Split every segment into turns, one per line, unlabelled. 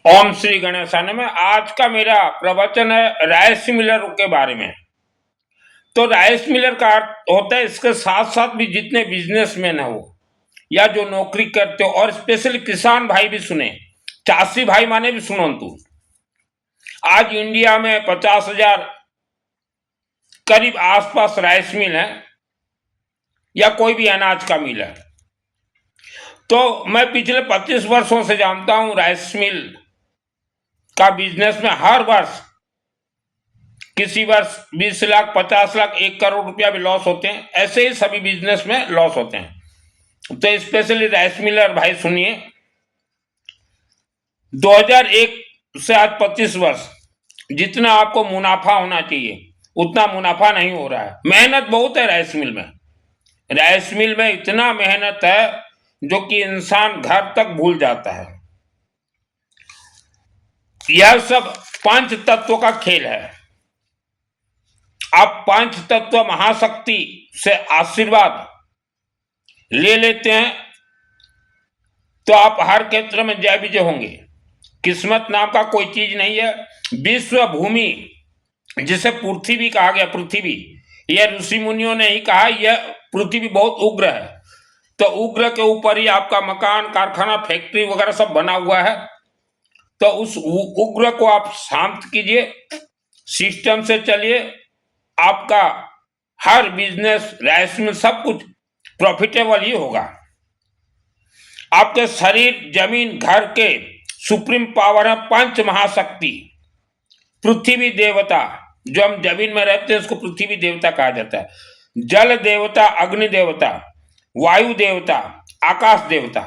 ओम श्री गणेशाय नमः। आज का मेरा प्रवचन है राइस मिलर के बारे में। तो राइस मिलर का अर्थ होता है, इसके साथ साथ भी जितने बिजनेसमैन है वो या जो नौकरी करते हो, और स्पेशली किसान भाई भी सुने, चाषी भाई माने भी सुनो तू। आज इंडिया में 50,000 करीब आसपास राइस मिल है या कोई भी अनाज का मिल है। तो मैं पिछले 25 वर्षों से जानता हूं राइस मिल का बिजनेस में हर वर्ष किसी वर्ष 20 लाख, 50 लाख, 1 करोड़ रुपया भी लॉस होते हैं। ऐसे ही सभी बिजनेस में लॉस होते हैं। तो स्पेशली राइस मिलर भाई सुनिए, 2001 से आज 25 वर्ष जितना आपको मुनाफा होना चाहिए उतना मुनाफा नहीं हो रहा है। मेहनत बहुत है राइस मिल में। राइस मिल में इतना मेहनत है जो कि इंसान घर तक भूल जाता है। यह सब पंच तत्वों का खेल है। आप पंच तत्व महाशक्ति से आशीर्वाद ले लेते हैं तो आप हर क्षेत्र में जय विजय होंगे। किस्मत नाम का कोई चीज नहीं है। विश्व भूमि जिसे पृथ्वी भी कहा गया, पृथ्वी, यह ऋषि मुनियों ने ही कहा, यह पृथ्वी बहुत उग्र है। तो उग्र के ऊपर ही आपका मकान, कारखाना, फैक्ट्री वगैरह सब बना हुआ है। तो उस उग्र को आप शांत कीजिए, सिस्टम से चलिए। आपका हर बिजनेस, राइस में सब कुछ प्रॉफिटेबल ही होगा। आपके शरीर, जमीन, घर के सुप्रीम पावर है पंच महाशक्ति। पृथ्वी देवता, जो हम जमीन में रहते हैं उसको पृथ्वी देवता कहा जाता है। जल देवता, अग्नि देवता, वायु देवता, आकाश देवता,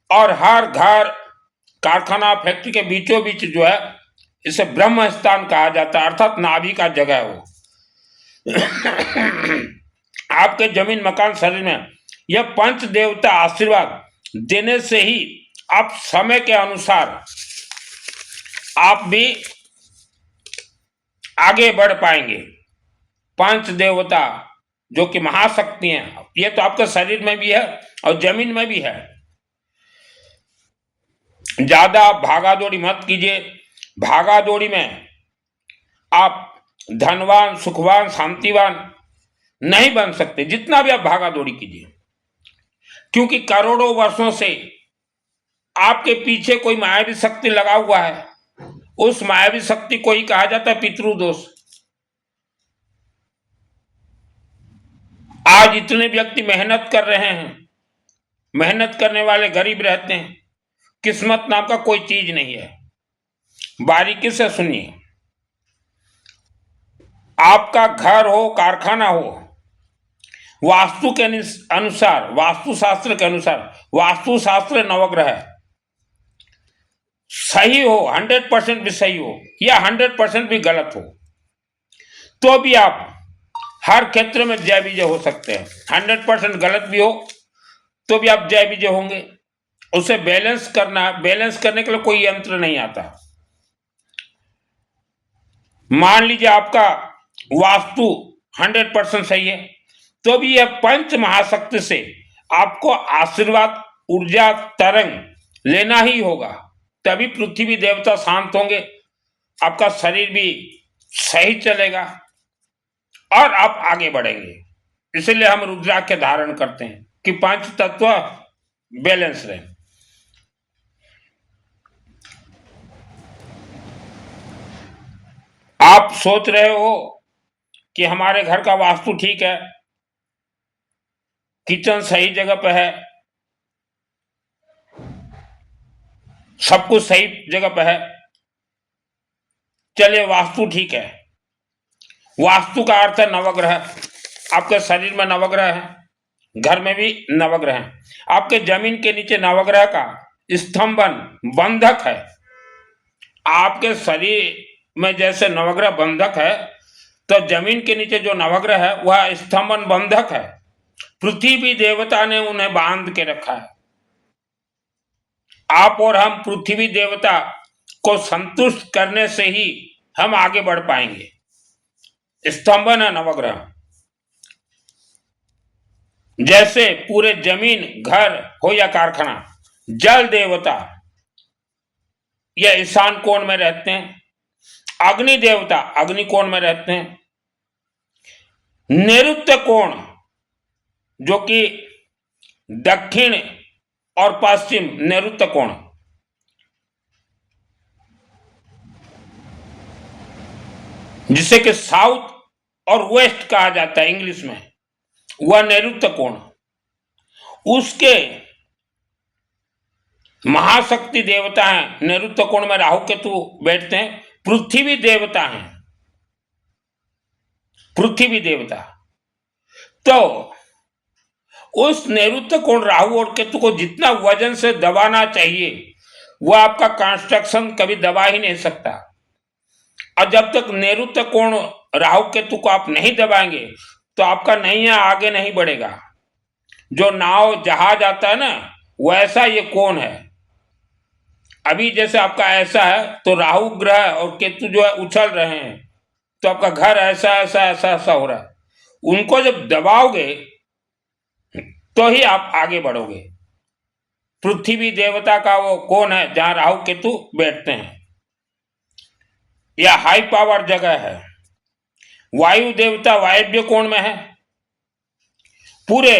और हर घर, कारखाना, फैक्ट्री के बीचों बीच जो है इसे ब्रह्म स्थान कहा जाता है, अर्थात नाभि का जगह है वो। आपके जमीन, मकान, शरीर में यह पंच देवता आशीर्वाद देने से ही आप समय के अनुसार आप भी आगे बढ़ पाएंगे। पंच देवता जो कि महाशक्ति हैं, ये तो आपके शरीर में भी है और जमीन में भी है। ज्यादा भागा दौड़ी मत कीजिए। भागा दौड़ी में आप धनवान, सुखवान, शांतिवान नहीं बन सकते जितना भी आप भागा दौड़ी कीजिए, क्योंकि करोड़ों वर्षों से आपके पीछे कोई मायावी शक्ति लगा हुआ है। उस मायावी शक्ति को ही कहा जाता है पितृदोष। आज इतने व्यक्ति मेहनत कर रहे हैं, मेहनत करने वाले गरीब रहते हैं। किस्मत नाम का कोई चीज नहीं है। बारीकी से सुनिए। आपका घर हो, कारखाना हो, वास्तु के अनुसार, वास्तुशास्त्र के अनुसार, वास्तुशास्त्र नवग्रह सही हो, 100% भी सही हो या 100% भी गलत हो, तो भी आप हर क्षेत्र में जय विजय हो सकते हैं। 100% गलत भी हो तो भी आप जय विजय होंगे। उसे बैलेंस करना, बैलेंस करने के लिए कोई यंत्र नहीं आता। मान लीजिए आपका वास्तु 100% सही है, तो भी यह पंच महाशक्ति से आपको आशीर्वाद, ऊर्जा, तरंग लेना ही होगा। तभी पृथ्वी देवता शांत होंगे, आपका शरीर भी सही चलेगा और आप आगे बढ़ेंगे। इसलिए हम रुद्राक्ष धारण करते हैं कि पंच तत्व बैलेंस रहे। आप सोच रहे हो कि हमारे घर का वास्तु ठीक है, किचन सही जगह पे है, सब कुछ सही जगह पे है, चलिए वास्तु ठीक है। वास्तु का अर्थ है नवग्रह। आपके शरीर में नवग्रह है, घर में भी नवग्रह है। आपके जमीन के नीचे नवग्रह का स्तंभन बंधक है। आपके शरीर में जैसे नवग्रह बंधक है, तो जमीन के नीचे जो नवग्रह है वह स्तंभन बंधक है। पृथ्वी देवता ने उन्हें बांध के रखा है। आप और हम पृथ्वी देवता को संतुष्ट करने से ही हम आगे बढ़ पाएंगे। स्तंभन है नवग्रह। जैसे पूरे जमीन, घर हो या कारखाना, जल देवता ये ईशान कोण में रहते हैं। अग्नि देवता अग्नि कोण में रहते हैं। नैऋत्य कोण जो कि दक्षिण और पश्चिम नैऋत्य कोण, जिसे कि साउथ और वेस्ट कहा जाता है इंग्लिश में, वह नैऋत्य कोण, उसके महाशक्ति देवता हैं। नैऋत्य कोण में राहु केतु बैठते हैं। पृथ्वी देवता हैं, पृथ्वी देवता। तो उस नैऋत्य कोण राहु और केतु को जितना वजन से दबाना चाहिए वह आपका कंस्ट्रक्शन कभी दबा ही नहीं सकता। और जब तक नैऋत्य कोण राहु केतु को आप नहीं दबाएंगे तो आपका नैया आगे नहीं बढ़ेगा। जो नाव जहाज आता है ना, वैसा ये कोण है। अभी जैसे आपका ऐसा है तो राहु ग्रह और केतु जो है उछल रहे हैं, तो आपका घर ऐसा ऐसा ऐसा ऐसा हो रहा है। उनको जब दबाओगे तो ही आप आगे बढ़ोगे। पृथ्वी देवता का वो कोण है जहां राहु केतु बैठते हैं। यह हाई पावर जगह है। वायु देवता वायव्य कोण में है। पूरे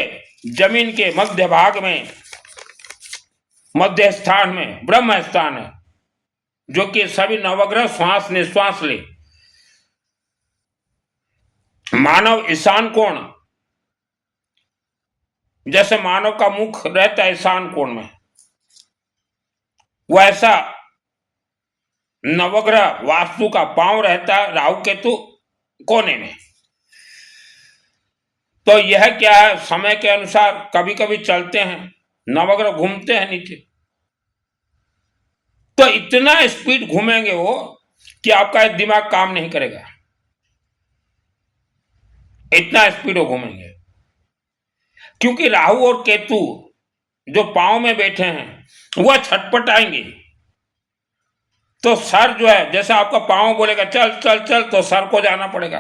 जमीन के मध्य भाग में, मध्य स्थान में ब्रह्म स्थान है, जो कि सभी नवग्रह श्वास निश्वास ले। मानव ईशान कोण, जैसे मानव का मुख रहता है ईशान कोण में, वैसा नवग्रह वास्तु का पांव रहता है राहु केतु कोने में। तो यह क्या है, समय के अनुसार कभी कभी चलते हैं, नवग्रह घूमते हैं नीचे, तो इतना स्पीड घूमेंगे वो कि आपका दिमाग काम नहीं करेगा, इतना स्पीड वो घूमेंगे। क्योंकि राहु और केतु जो पांव में बैठे हैं वह छटपटाएंगे। तो सर जो है, जैसे आपका पांव बोलेगा चल चल चल, तो सर को जाना पड़ेगा।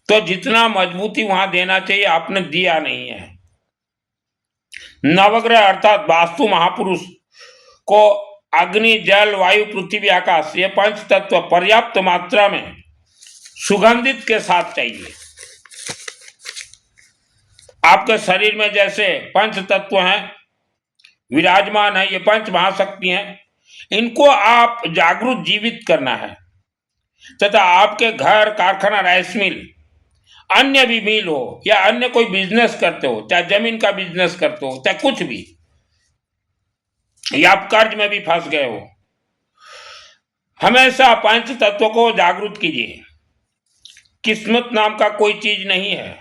तो जितना मजबूती वहां देना चाहिए आपने दिया नहीं है। नवग्रह अर्थात वास्तु महापुरुष को अग्नि जल वायु पृथ्वी आकाश, ये पंच तत्व पर्याप्त मात्रा में सुगंधित के साथ चाहिए। आपके शरीर में जैसे पंच तत्व हैं, विराजमान है, ये पंच महाशक्ति हैं, इनको आप जागरूक जीवित करना है। तथा आपके घर कारखाना राइस मिल, अन्य भी मिल हो या अन्य कोई बिजनेस करते हो, चाहे जमीन का बिजनेस करते हो, चाहे कुछ भी, या आप कर्ज में भी फंस गए हो, हमेशा पंच तत्व को जागरूक कीजिए। किस्मत नाम का कोई चीज नहीं है,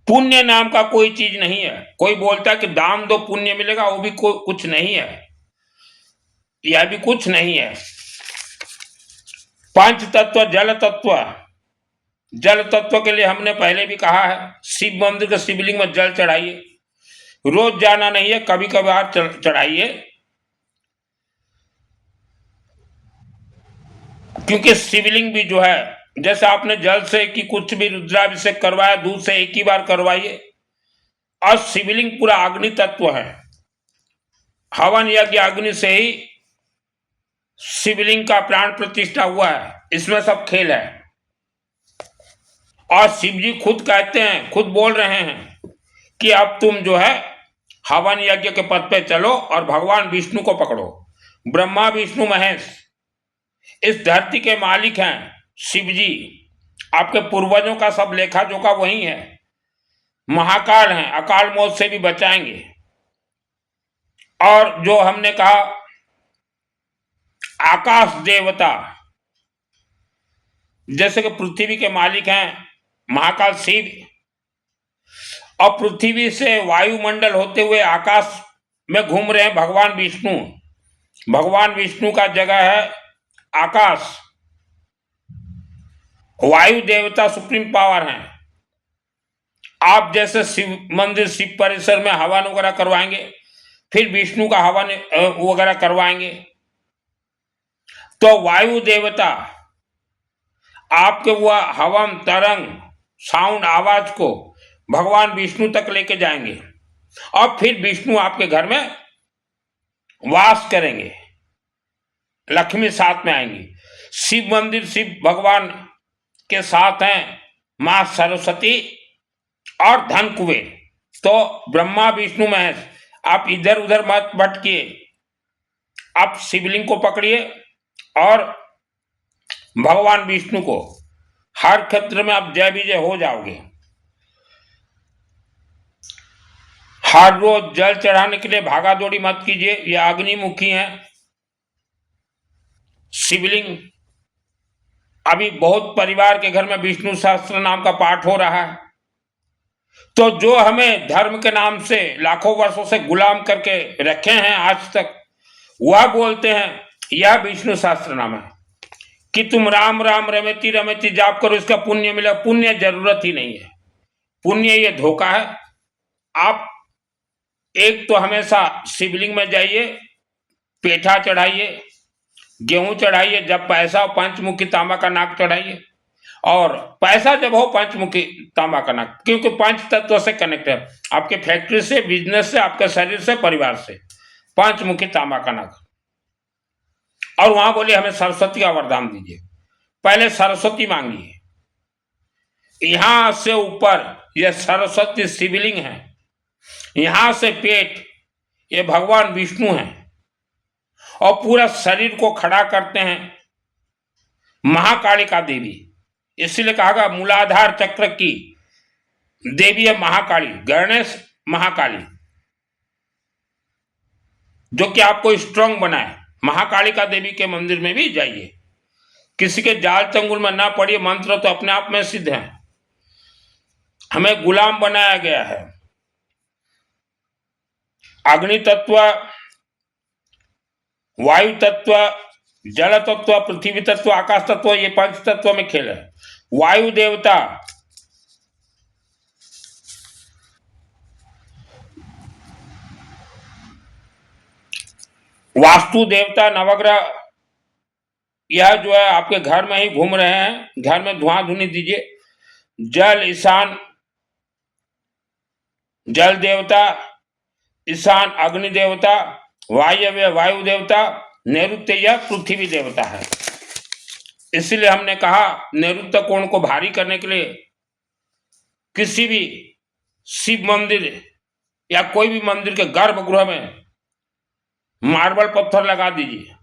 पुण्य नाम का कोई चीज नहीं है। कोई बोलता है कि दान दो पुण्य मिलेगा, वो भी कुछ नहीं है, यह भी कुछ नहीं है। पंच तत्व जल तत्व, जल तत्व के लिए हमने पहले भी कहा है, शिव मंदिर के शिवलिंग में जल चढ़ाइए। रोज जाना नहीं है, कभी कभार चढ़ाइए, क्योंकि शिवलिंग भी जो है, जैसे आपने जल से कि कुछ भी रुद्राभिषेक करवाया, दूध से एक ही बार करवाइए। और शिवलिंग पूरा अग्नि तत्व है, हवन यज्ञ अग्नि से ही शिवलिंग का प्राण प्रतिष्ठा हुआ है, इसमें सब खेल है। और शिव जी खुद कहते हैं, खुद बोल रहे हैं कि अब तुम जो है हवन यज्ञ के पद पे चलो और भगवान विष्णु को पकड़ो। ब्रह्मा विष्णु महेश इस धरती के मालिक हैं शिव जी, आपके पूर्वजों का सब लेखा जोखा वही है। महाकाल हैं, अकाल मौत से भी बचाएंगे। और जो हमने कहा आकाश देवता, जैसे कि पृथ्वी के मालिक हैं महाकाल शिव, और पृथ्वी से वायुमंडल होते हुए आकाश में घूम रहे हैं भगवान विष्णु। भगवान विष्णु का जगह है आकाश। वायु देवता सुप्रीम पावर हैं। आप जैसे शिव मंदिर शिव परिसर में हवन वगैरह करवाएंगे, फिर विष्णु का हवन वगैरह करवाएंगे, तो वायु देवता आपके वह हवन तरंग साउंड आवाज को भगवान विष्णु तक लेके जाएंगे, और फिर विष्णु आपके घर में वास करेंगे। लक्ष्मी साथ में आएंगी। शिव मंदिर शिव भगवान के साथ हैं मां सरस्वती और धन कुबेर। तो ब्रह्मा विष्णु महेश, आप इधर उधर मत भटकिए, आप शिवलिंग को पकड़िए और भगवान विष्णु को, हर क्षेत्र में आप जय विजय हो जाओगे। हर रोज जल चढ़ाने के लिए भागा दौड़ी मत कीजिए, ये अग्निमुखी है शिवलिंग। अभी बहुत परिवार के घर में विष्णु सहस्त्र नाम का पाठ हो रहा है, तो जो हमें धर्म के नाम से लाखों वर्षों से गुलाम करके रखे हैं आज तक, वह बोलते हैं यह विष्णु सहस्त्र नाम है कि तुम राम राम रमेती रमेती जाप करो, इसका पुण्य मिला। पुण्य जरूरत ही नहीं है, पुण्य ये धोखा है। आप एक तो हमेशा शिवलिंग में जाइए, पेठा चढ़ाइए, गेहूं चढ़ाइए, जब पैसा हो पंचमुखी तांबा का नाक चढ़ाइए, और पैसा जब हो पंचमुखी तांबा का नाक, क्योंकि पंच तत्व से कनेक्ट है, आपके फैक्ट्री से, बिजनेस से, आपके शरीर से, परिवार से, पंचमुखी तांबा का नाक। और वहां बोले हमें सरस्वती का वरदान दीजिए, पहले सरस्वती मांगिए। यहां से ऊपर यह सरस्वती शिवलिंग है, यहां से पेट ये भगवान विष्णु हैं, और पूरा शरीर को खड़ा करते हैं महाकालिका देवी। इसलिए कहा गया मूलाधार चक्र की देवी है महाकाली, गणेश महाकाली, जो कि आपको स्ट्रांग बनाए। महाकालिका देवी के मंदिर में भी जाइए, किसी के जाल चंगुल में ना पड़िए, मंत्र तो अपने आप में सिद्ध है। हमें गुलाम बनाया गया है। अग्नि तत्व, वायु तत्व, जल तत्व, पृथ्वी तत्व, आकाश तत्व, ये पंच तत्व में खेल है। वायु देवता वास्तु देवता नवग्रह, यह जो है आपके घर में ही घूम रहे हैं, घर में धुआं धुनी दीजिए। जल ईशान जल देवता, ईशान अग्नि देवता, वायव्य वायु देवता, नैऋत्य यह पृथ्वी देवता है। इसलिए हमने कहा नैऋत्य कोण को भारी करने के लिए किसी भी शिव मंदिर या कोई भी मंदिर के गर्भगृह में मार्बल पत्थर लगा दीजिए।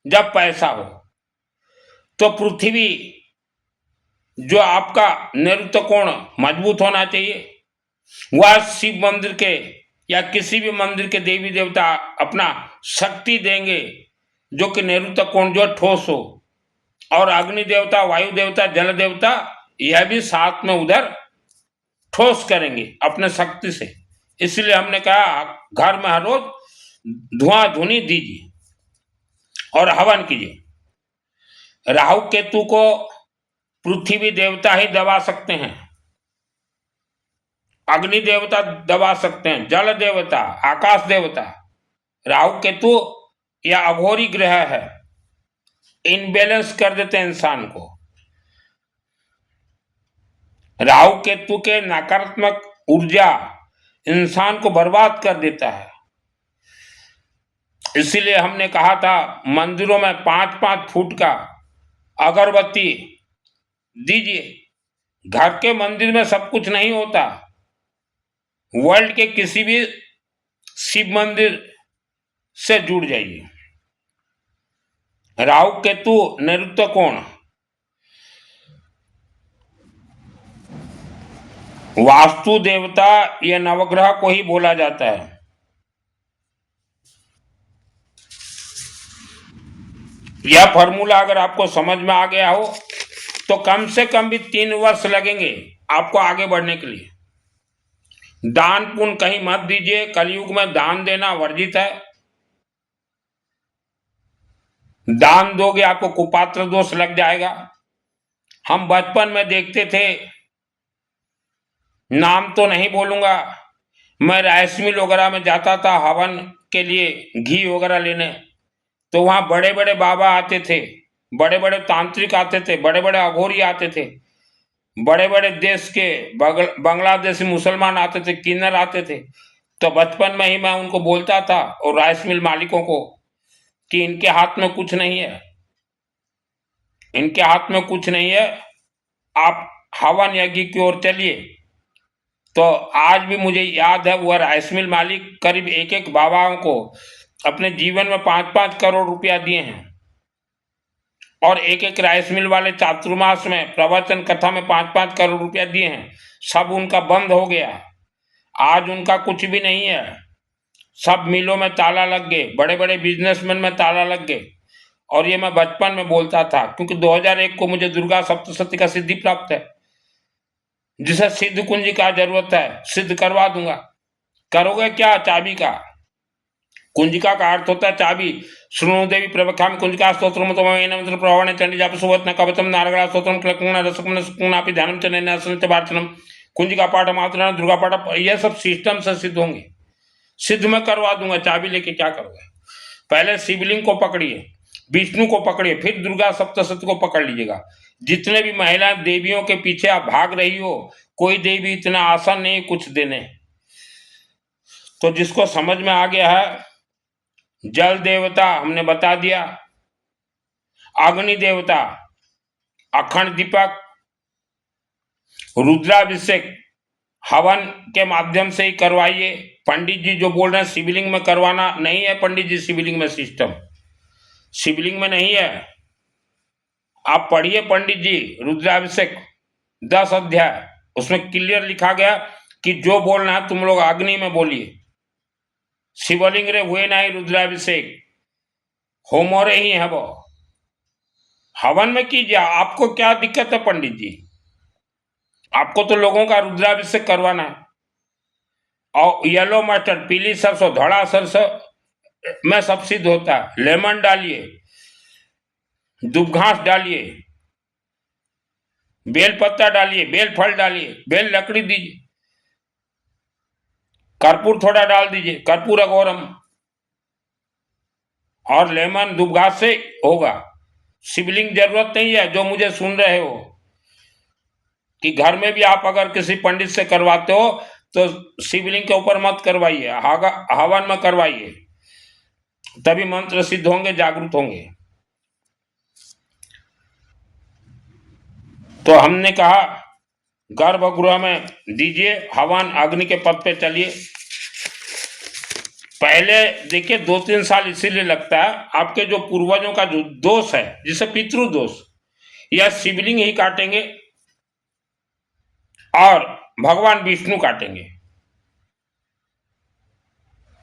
जब पैसा हो तो पृथ्वी जो आपका नैऋत्य कोण मजबूत होना चाहिए, वह शिव मंदिर के या किसी भी मंदिर के देवी देवता अपना शक्ति देंगे जो कि नैऋत्य कोण जो ठोस हो, और अग्नि देवता, वायु देवता, जल देवता यह भी साथ में उधर ठोस करेंगे अपने शक्ति से। इसलिए हमने कहा घर में हर रोज धुआं धुनी दीजिए और हवन कीजिए। राहु केतु को पृथ्वी देवता ही दबा सकते हैं, अग्नि देवता दबा सकते हैं, जल देवता, आकाश देवता। राहु केतु या अघोरी ग्रह है, इनबैलेंस कर देते हैं इंसान को। राहु केतु के नकारात्मक ऊर्जा इंसान को बर्बाद कर देता है। इसीलिए हमने कहा था मंदिरों में 5-5 फुट का अगरबत्ती दीजिए। घर के मंदिर में सब कुछ नहीं होता, वर्ल्ड के किसी भी शिव मंदिर से जुड़ जाइए। राहु केतु नैऋत्य कोण, वास्तु देवता, यह नवग्रह को ही बोला जाता है। यह फॉर्मूला अगर आपको समझ में आ गया हो तो कम से कम भी 3 वर्ष लगेंगे आपको आगे बढ़ने के लिए। दान पुण्य कहीं मत दीजिए, कलयुग में दान देना वर्जित है। दान दोगे आपको कुपात्र दोष लग जाएगा। हम बचपन में देखते थे, नाम तो नहीं बोलूंगा, मैं राइस मिल वगैरह में जाता था हवन के लिए घी वगैरह लेने, तो वहां बड़े बड़े बाबा आते थे, बड़े बड़े तांत्रिक आते थे, बड़े बड़े अघोरी आते थे, बड़े बड़े देश के बांग्लादेशी मुसलमान आते थे, किन्नर आते थे। तो बचपन में ही मैं उनको बोलता था और राइस मिल मालिकों को कि इनके हाथ में कुछ नहीं है, इनके हाथ में कुछ नहीं है, आप हवन यज्ञ की ओर चलिए। तो आज भी मुझे याद है वह राइस मिल मालिक करीब एक एक बाबाओं को अपने जीवन में 5-5 करोड़ रुपया दिए हैं, और एक एक राइस मिल वाले चातुर्मास में प्रवचन कथा में 5-5 करोड़ रुपया दिए हैं। सब उनका बंद हो गया, आज उनका कुछ भी नहीं है। सब मिलों में ताला लग गए, बड़े बड़े बिजनेसमैन में ताला लग गए। और ये मैं बचपन में बोलता था, क्योंकि 2001 को मुझे दुर्गा सप्तशती का सिद्धि प्राप्त है, जिसे सिद्ध कुंजी का जरूरत है, सिद्ध करवा दूंगा। करोगे क्या? चाबी का। कुंजिका का अर्थ होता है चाबी। श्रृणु देवी प्रवख्यामि कुंजिका स्तोत्रम तमवेन प्रवणे चंडी जाप सुवत्न कवचम नारगला स्तोत्रम क्लकुण रसकुण सुकुणापि ध्यानम च नैनासन च वार्चनम कुंजिका पाठ मात्रम दुर्गा पाठ, यह सब सिस्टम से सिद्ध होंगे। सिद्ध में करवा दूंगा। चाबी लेके क्या करोगे? पहले शिवलिंग को पकड़िए, विष्णु को पकड़िए, फिर दुर्गा सप्तशती को पकड़ लीजिएगा। जितने भी महिला देवियों के पीछे आप भाग रही हो, कोई देवी इतना आसान नहीं कुछ देने। तो जिसको समझ में आ गया है, जल देवता हमने बता दिया, अग्नि देवता, अखंड दीपक, रुद्राभिषेक हवन के माध्यम से ही करवाइए। पंडित जी जो बोल रहे हैं शिवलिंग में करवाना, नहीं है पंडित जी, शिवलिंग में सिस्टम शिवलिंग में नहीं है। आप पढ़िए पंडित जी रुद्राभिषेक 10 अध्याय, उसमें क्लियर लिखा गया कि जो बोलना है तुम लोग अग्नि में बोलिए। शिवलिंग रे हुए नहीं रुद्राभिषेक, होमोरे ही है वो, हवन में कीजिए। आपको क्या दिक्कत है पंडित जी? आपको तो लोगों का रुद्राभिषेक करवाना है। और येलो मस्टर्ड, पीली सरसों, धड़ा सरसों में सब सिद्ध होता है। लेमन डालिए, दुब घास डालिए, बेल पत्ता डालिए, बेल फल डालिए, बेल लकड़ी दीजिए, कर्पूर थोड़ा डाल दीजिए, कर्पूर अघोरम, और लेमन दुब घास से होगा। शिवलिंग जरूरत नहीं है। जो मुझे सुन रहे हो कि घर में भी आप अगर किसी पंडित से करवाते हो तो शिवलिंग के ऊपर मत करवाइए, हवन में करवाइए, तभी मंत्र सिद्ध होंगे, जागृत होंगे। तो हमने कहा गर्भगृह में दीजिए हवन, अग्नि के पद पे चलिए। पहले देखिए 2-3 साल इसीलिए लगता है, आपके जो पूर्वजों का जो दोष है, जिसे पितृदोष, यह शिवलिंग ही काटेंगे और भगवान विष्णु काटेंगे।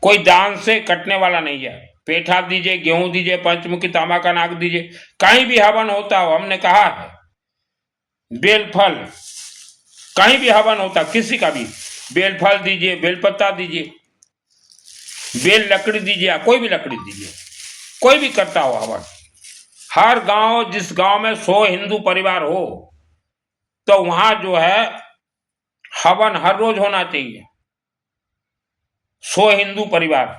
कोई दान से कटने वाला नहीं है। पेठा दीजिए, गेहूं दीजिए, पंचमुखी तांबा का नाग दीजिए, कहीं भी हवन होता हो, हमने कहा है बेल फल, कहीं भी हवन होता किसी का भी, बेल फल दीजिए, बेल पत्ता दीजिए, बेल लकड़ी दीजिए, कोई भी लकड़ी दीजिए, कोई भी करता हो हवन। हर गांव, जिस गांव में 100 हिंदू परिवार हो, तो वहां जो है हवन हर रोज होना चाहिए। 100 हिंदू परिवार,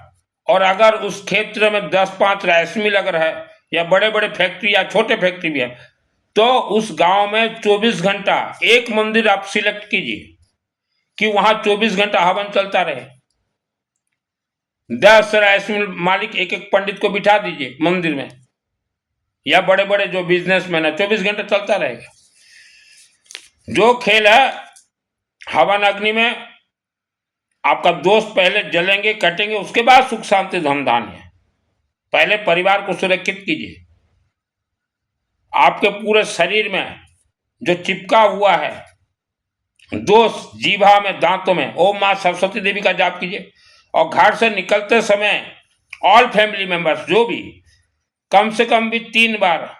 और अगर उस क्षेत्र में 10-5 राइस मिल अगर है, या बड़े बड़े फैक्ट्री या छोटे फैक्ट्री भी है, तो उस गांव में 24 घंटा एक मंदिर आप सिलेक्ट कीजिए कि वहां 24 घंटा हवन चलता रहे। 10 राइस मिल मालिक एक एक पंडित को बिठा दीजिए मंदिर में, या बड़े बड़े जो बिजनेसमैन है, 24 घंटे चलता रहेगा। जो खेल है हवन अग्नि में, आपका दोष पहले जलेंगे, कटेंगे, उसके बाद सुख शांति धन धान्य। पहले परिवार को सुरक्षित कीजिए। आपके पूरे शरीर में जो चिपका हुआ है दोष, जीभा में, दांतों में, ओम मां सरस्वती देवी का जाप कीजिए। और घर से निकलते समय ऑल फैमिली मेंबर्स जो भी, कम से कम भी 3 बार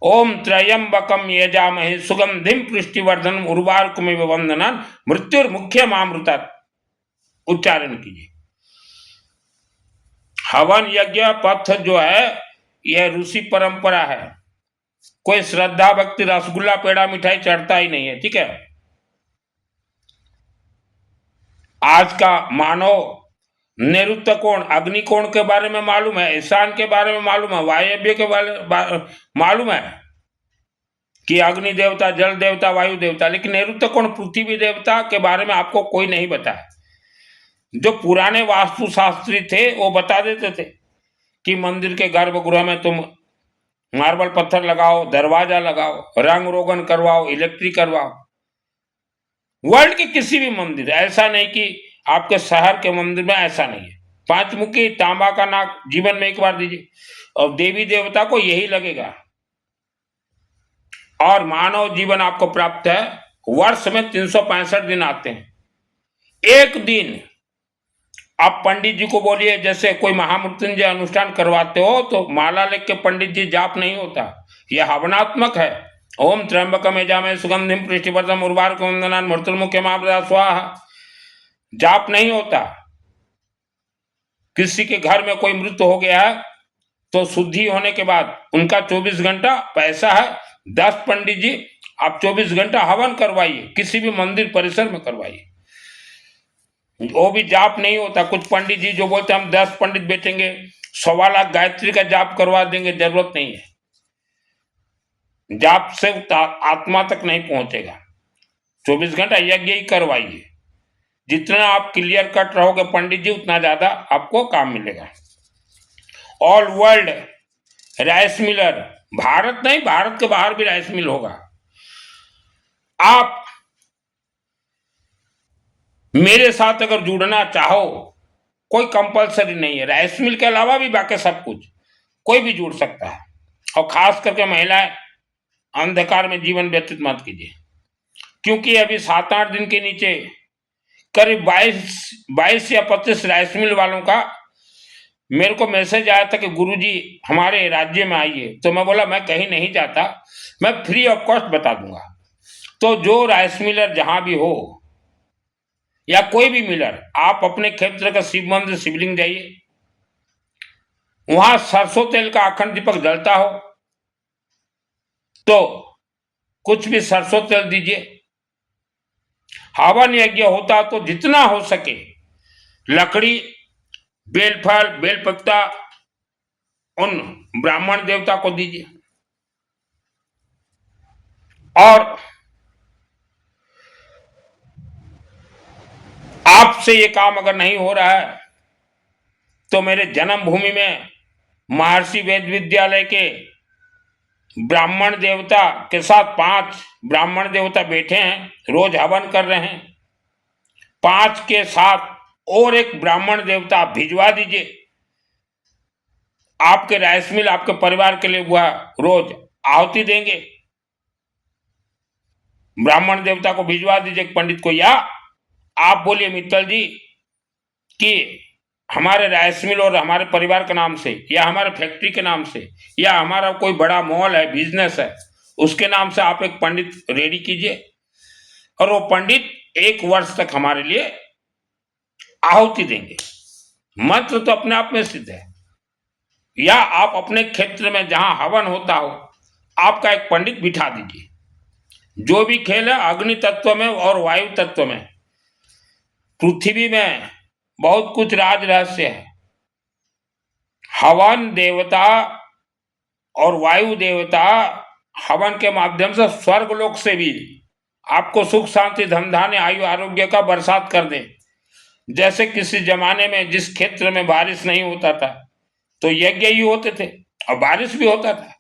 ओम त्रयंबकम यजामहे सुगंधिम पुष्टिवर्धनम उर्वारुकमिव वंदनम मृत्युर्मुख्यमामृता उच्चारण कीजिए। हवन यज्ञ पथ जो है यह ऋषि परंपरा है। कोई श्रद्धा भक्ति रसगुल्ला पेड़ा मिठाई चढ़ता ही नहीं है, ठीक है। आज का मानव नैऋत्य कोण, अग्नि कोण के बारे में मालूम है, ईशान के बारे में मालूम है, वायव्य के बारे मालूम है कि अग्नि देवता, जल देवता, वायु देवता, लेकिन नैऋत्य कोण पृथ्वी देवता के बारे में आपको कोई नहीं बताया। जो पुराने वास्तुशास्त्री थे वो बता देते थे कि मंदिर के गर्भगृह में तुम मार्बल पत्थर लगाओ, दरवाजा लगाओ, रंग रोगन करवाओ, इलेक्ट्रिक करवाओ। वर्ल्ड के किसी भी मंदिर, ऐसा नहीं कि आपके शहर के मंदिर में ऐसा नहीं है। पांचमुखी तांबा का नाग जीवन में एक बार दीजिए और देवी देवता को यही लगेगा। और मानव जीवन आपको प्राप्त है, वर्ष में 365 दिन आते हैं। एक दिन आप पंडित जी को बोलिए, जैसे कोई महामृत्युंजय अनुष्ठान करवाते हो तो माला लेके के पंडित जी जाप नहीं होता, यह हवनात्मक है। ओम त्र्यंबकम यजामहे सुगंधिम पुष्टिवर्धनम उर्वारुकम वंदनान् मृत्युर्मुक्षयमामृता स्वाहा, जाप नहीं होता। किसी के घर में कोई मृत्यु हो गया है तो शुद्धि होने के बाद उनका 24 घंटा पैसा है, 10 पंडित जी आप 24 घंटा हवन करवाइए, किसी भी मंदिर परिसर में करवाइए, वो भी जाप नहीं होता। कुछ पंडित जी जो बोलते हम 10 पंडित बैठेंगे 1.25 लाख गायत्री का जाप करवा देंगे, जरूरत नहीं है। जाप से आत्मा तक नहीं पहुंचेगा। 24 घंटा यज्ञ ही करवाइए। जितना आप क्लियर कट रहोगे पंडित जी, उतना ज्यादा आपको काम मिलेगा। All world rice Miller, Bharat नहीं, भारत के बाहर भी राइस मिल होगा। आप मेरे साथ अगर जुड़ना चाहो, कोई कंपलसरी नहीं है, राइस मिल के अलावा भी बाकी सब कुछ कोई भी जुड़ सकता है। और खास करके महिलाएं अंधकार में जीवन व्यतीत मत कीजिए, क्योंकि अभी 7-8 दिन के नीचे करीब 22 या 25 राइस मिल वालों का मेरे को मैसेज आया था कि गुरुजी हमारे राज्य में आइए। तो मैं बोला मैं कहीं नहीं जाता, मैं फ्री ऑफ कॉस्ट बता दूंगा। तो जो राइस मिलर जहां भी हो या कोई भी मिलर, आप अपने क्षेत्र का शिव मंदिर शिवलिंग जाइए, वहां सरसों तेल का अखंड दीपक जलता हो तो कुछ भी सरसों तेल दीजिए। हवन यज्ञ होता तो जितना हो सके लकड़ी, बेलफल, बेलपत्ता उन ब्राह्मण देवता को दीजिए। और आपसे ये काम अगर नहीं हो रहा है तो मेरे जन्मभूमि में महर्षि वेद विद्यालय के ब्राह्मण देवता के साथ 5 ब्राह्मण देवता बैठे हैं, रोज हवन कर रहे हैं। 5 के साथ और एक ब्राह्मण देवता आप भिजवा दीजिए। आपके राइस मिल आपके परिवार के लिए वह रोज आहुति देंगे। ब्राह्मण देवता को भिजवा दीजिए पंडित को, या आप बोलिए मित्तल जी कि हमारे राइस मिल और हमारे परिवार के नाम से या हमारे फैक्ट्री के नाम से या हमारा कोई बड़ा मॉल है, बिजनेस है, उसके नाम से आप एक पंडित रेडी कीजिए और वो पंडित 1 वर्ष तक हमारे लिए आहुति देंगे। मंत्र तो अपने आप में सिद्ध है। या आप अपने क्षेत्र में जहां हवन होता हो आपका एक पंडित बिठा दीजिए। जो भी खेल है अग्नि तत्व में और वायु तत्व में, पृथ्वी में बहुत कुछ राज रहस्य है। हवन देवता और वायु देवता हवन के माध्यम से स्वर्ग लोक से भी आपको सुख शांति धन धान्य आयु आरोग्य का बरसात कर दे। जैसे किसी जमाने में जिस क्षेत्र में बारिश नहीं होता था तो यज्ञ ही होते थे और बारिश भी होता था।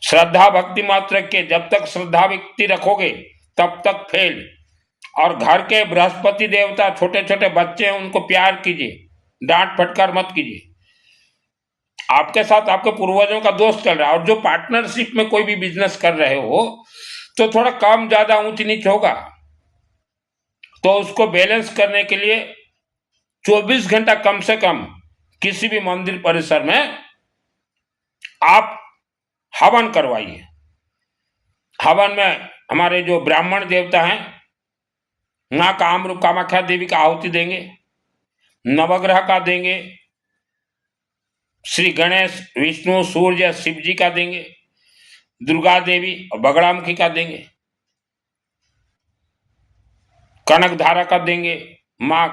श्रद्धा भक्ति मात्र के, जब तक श्रद्धा भक्ति रखोगे तब तक फेल। और घर के बृहस्पति देवता, छोटे छोटे बच्चे हैं उनको प्यार कीजिए, डांट फटकार मत कीजिए। आपके साथ आपके पूर्वजों का दोष चल रहा है और जो पार्टनरशिप में कोई भी बिजनेस कर रहे हो तो थोड़ा कम ज्यादा ऊंच नीच होगा, तो उसको बैलेंस करने के लिए 24 घंटा कम से कम किसी भी मंदिर परिसर में आप हवन करवाइए। हवन में हमारे जो ब्राह्मण देवता हैं मां कामरूप कामाख्या देवी का आहुति देंगे, नवग्रह का देंगे, श्री गणेश विष्णु सूर्य शिव जी का देंगे, दुर्गा देवी और बगड़ामुखी का देंगे, कनक धारा का देंगे, मां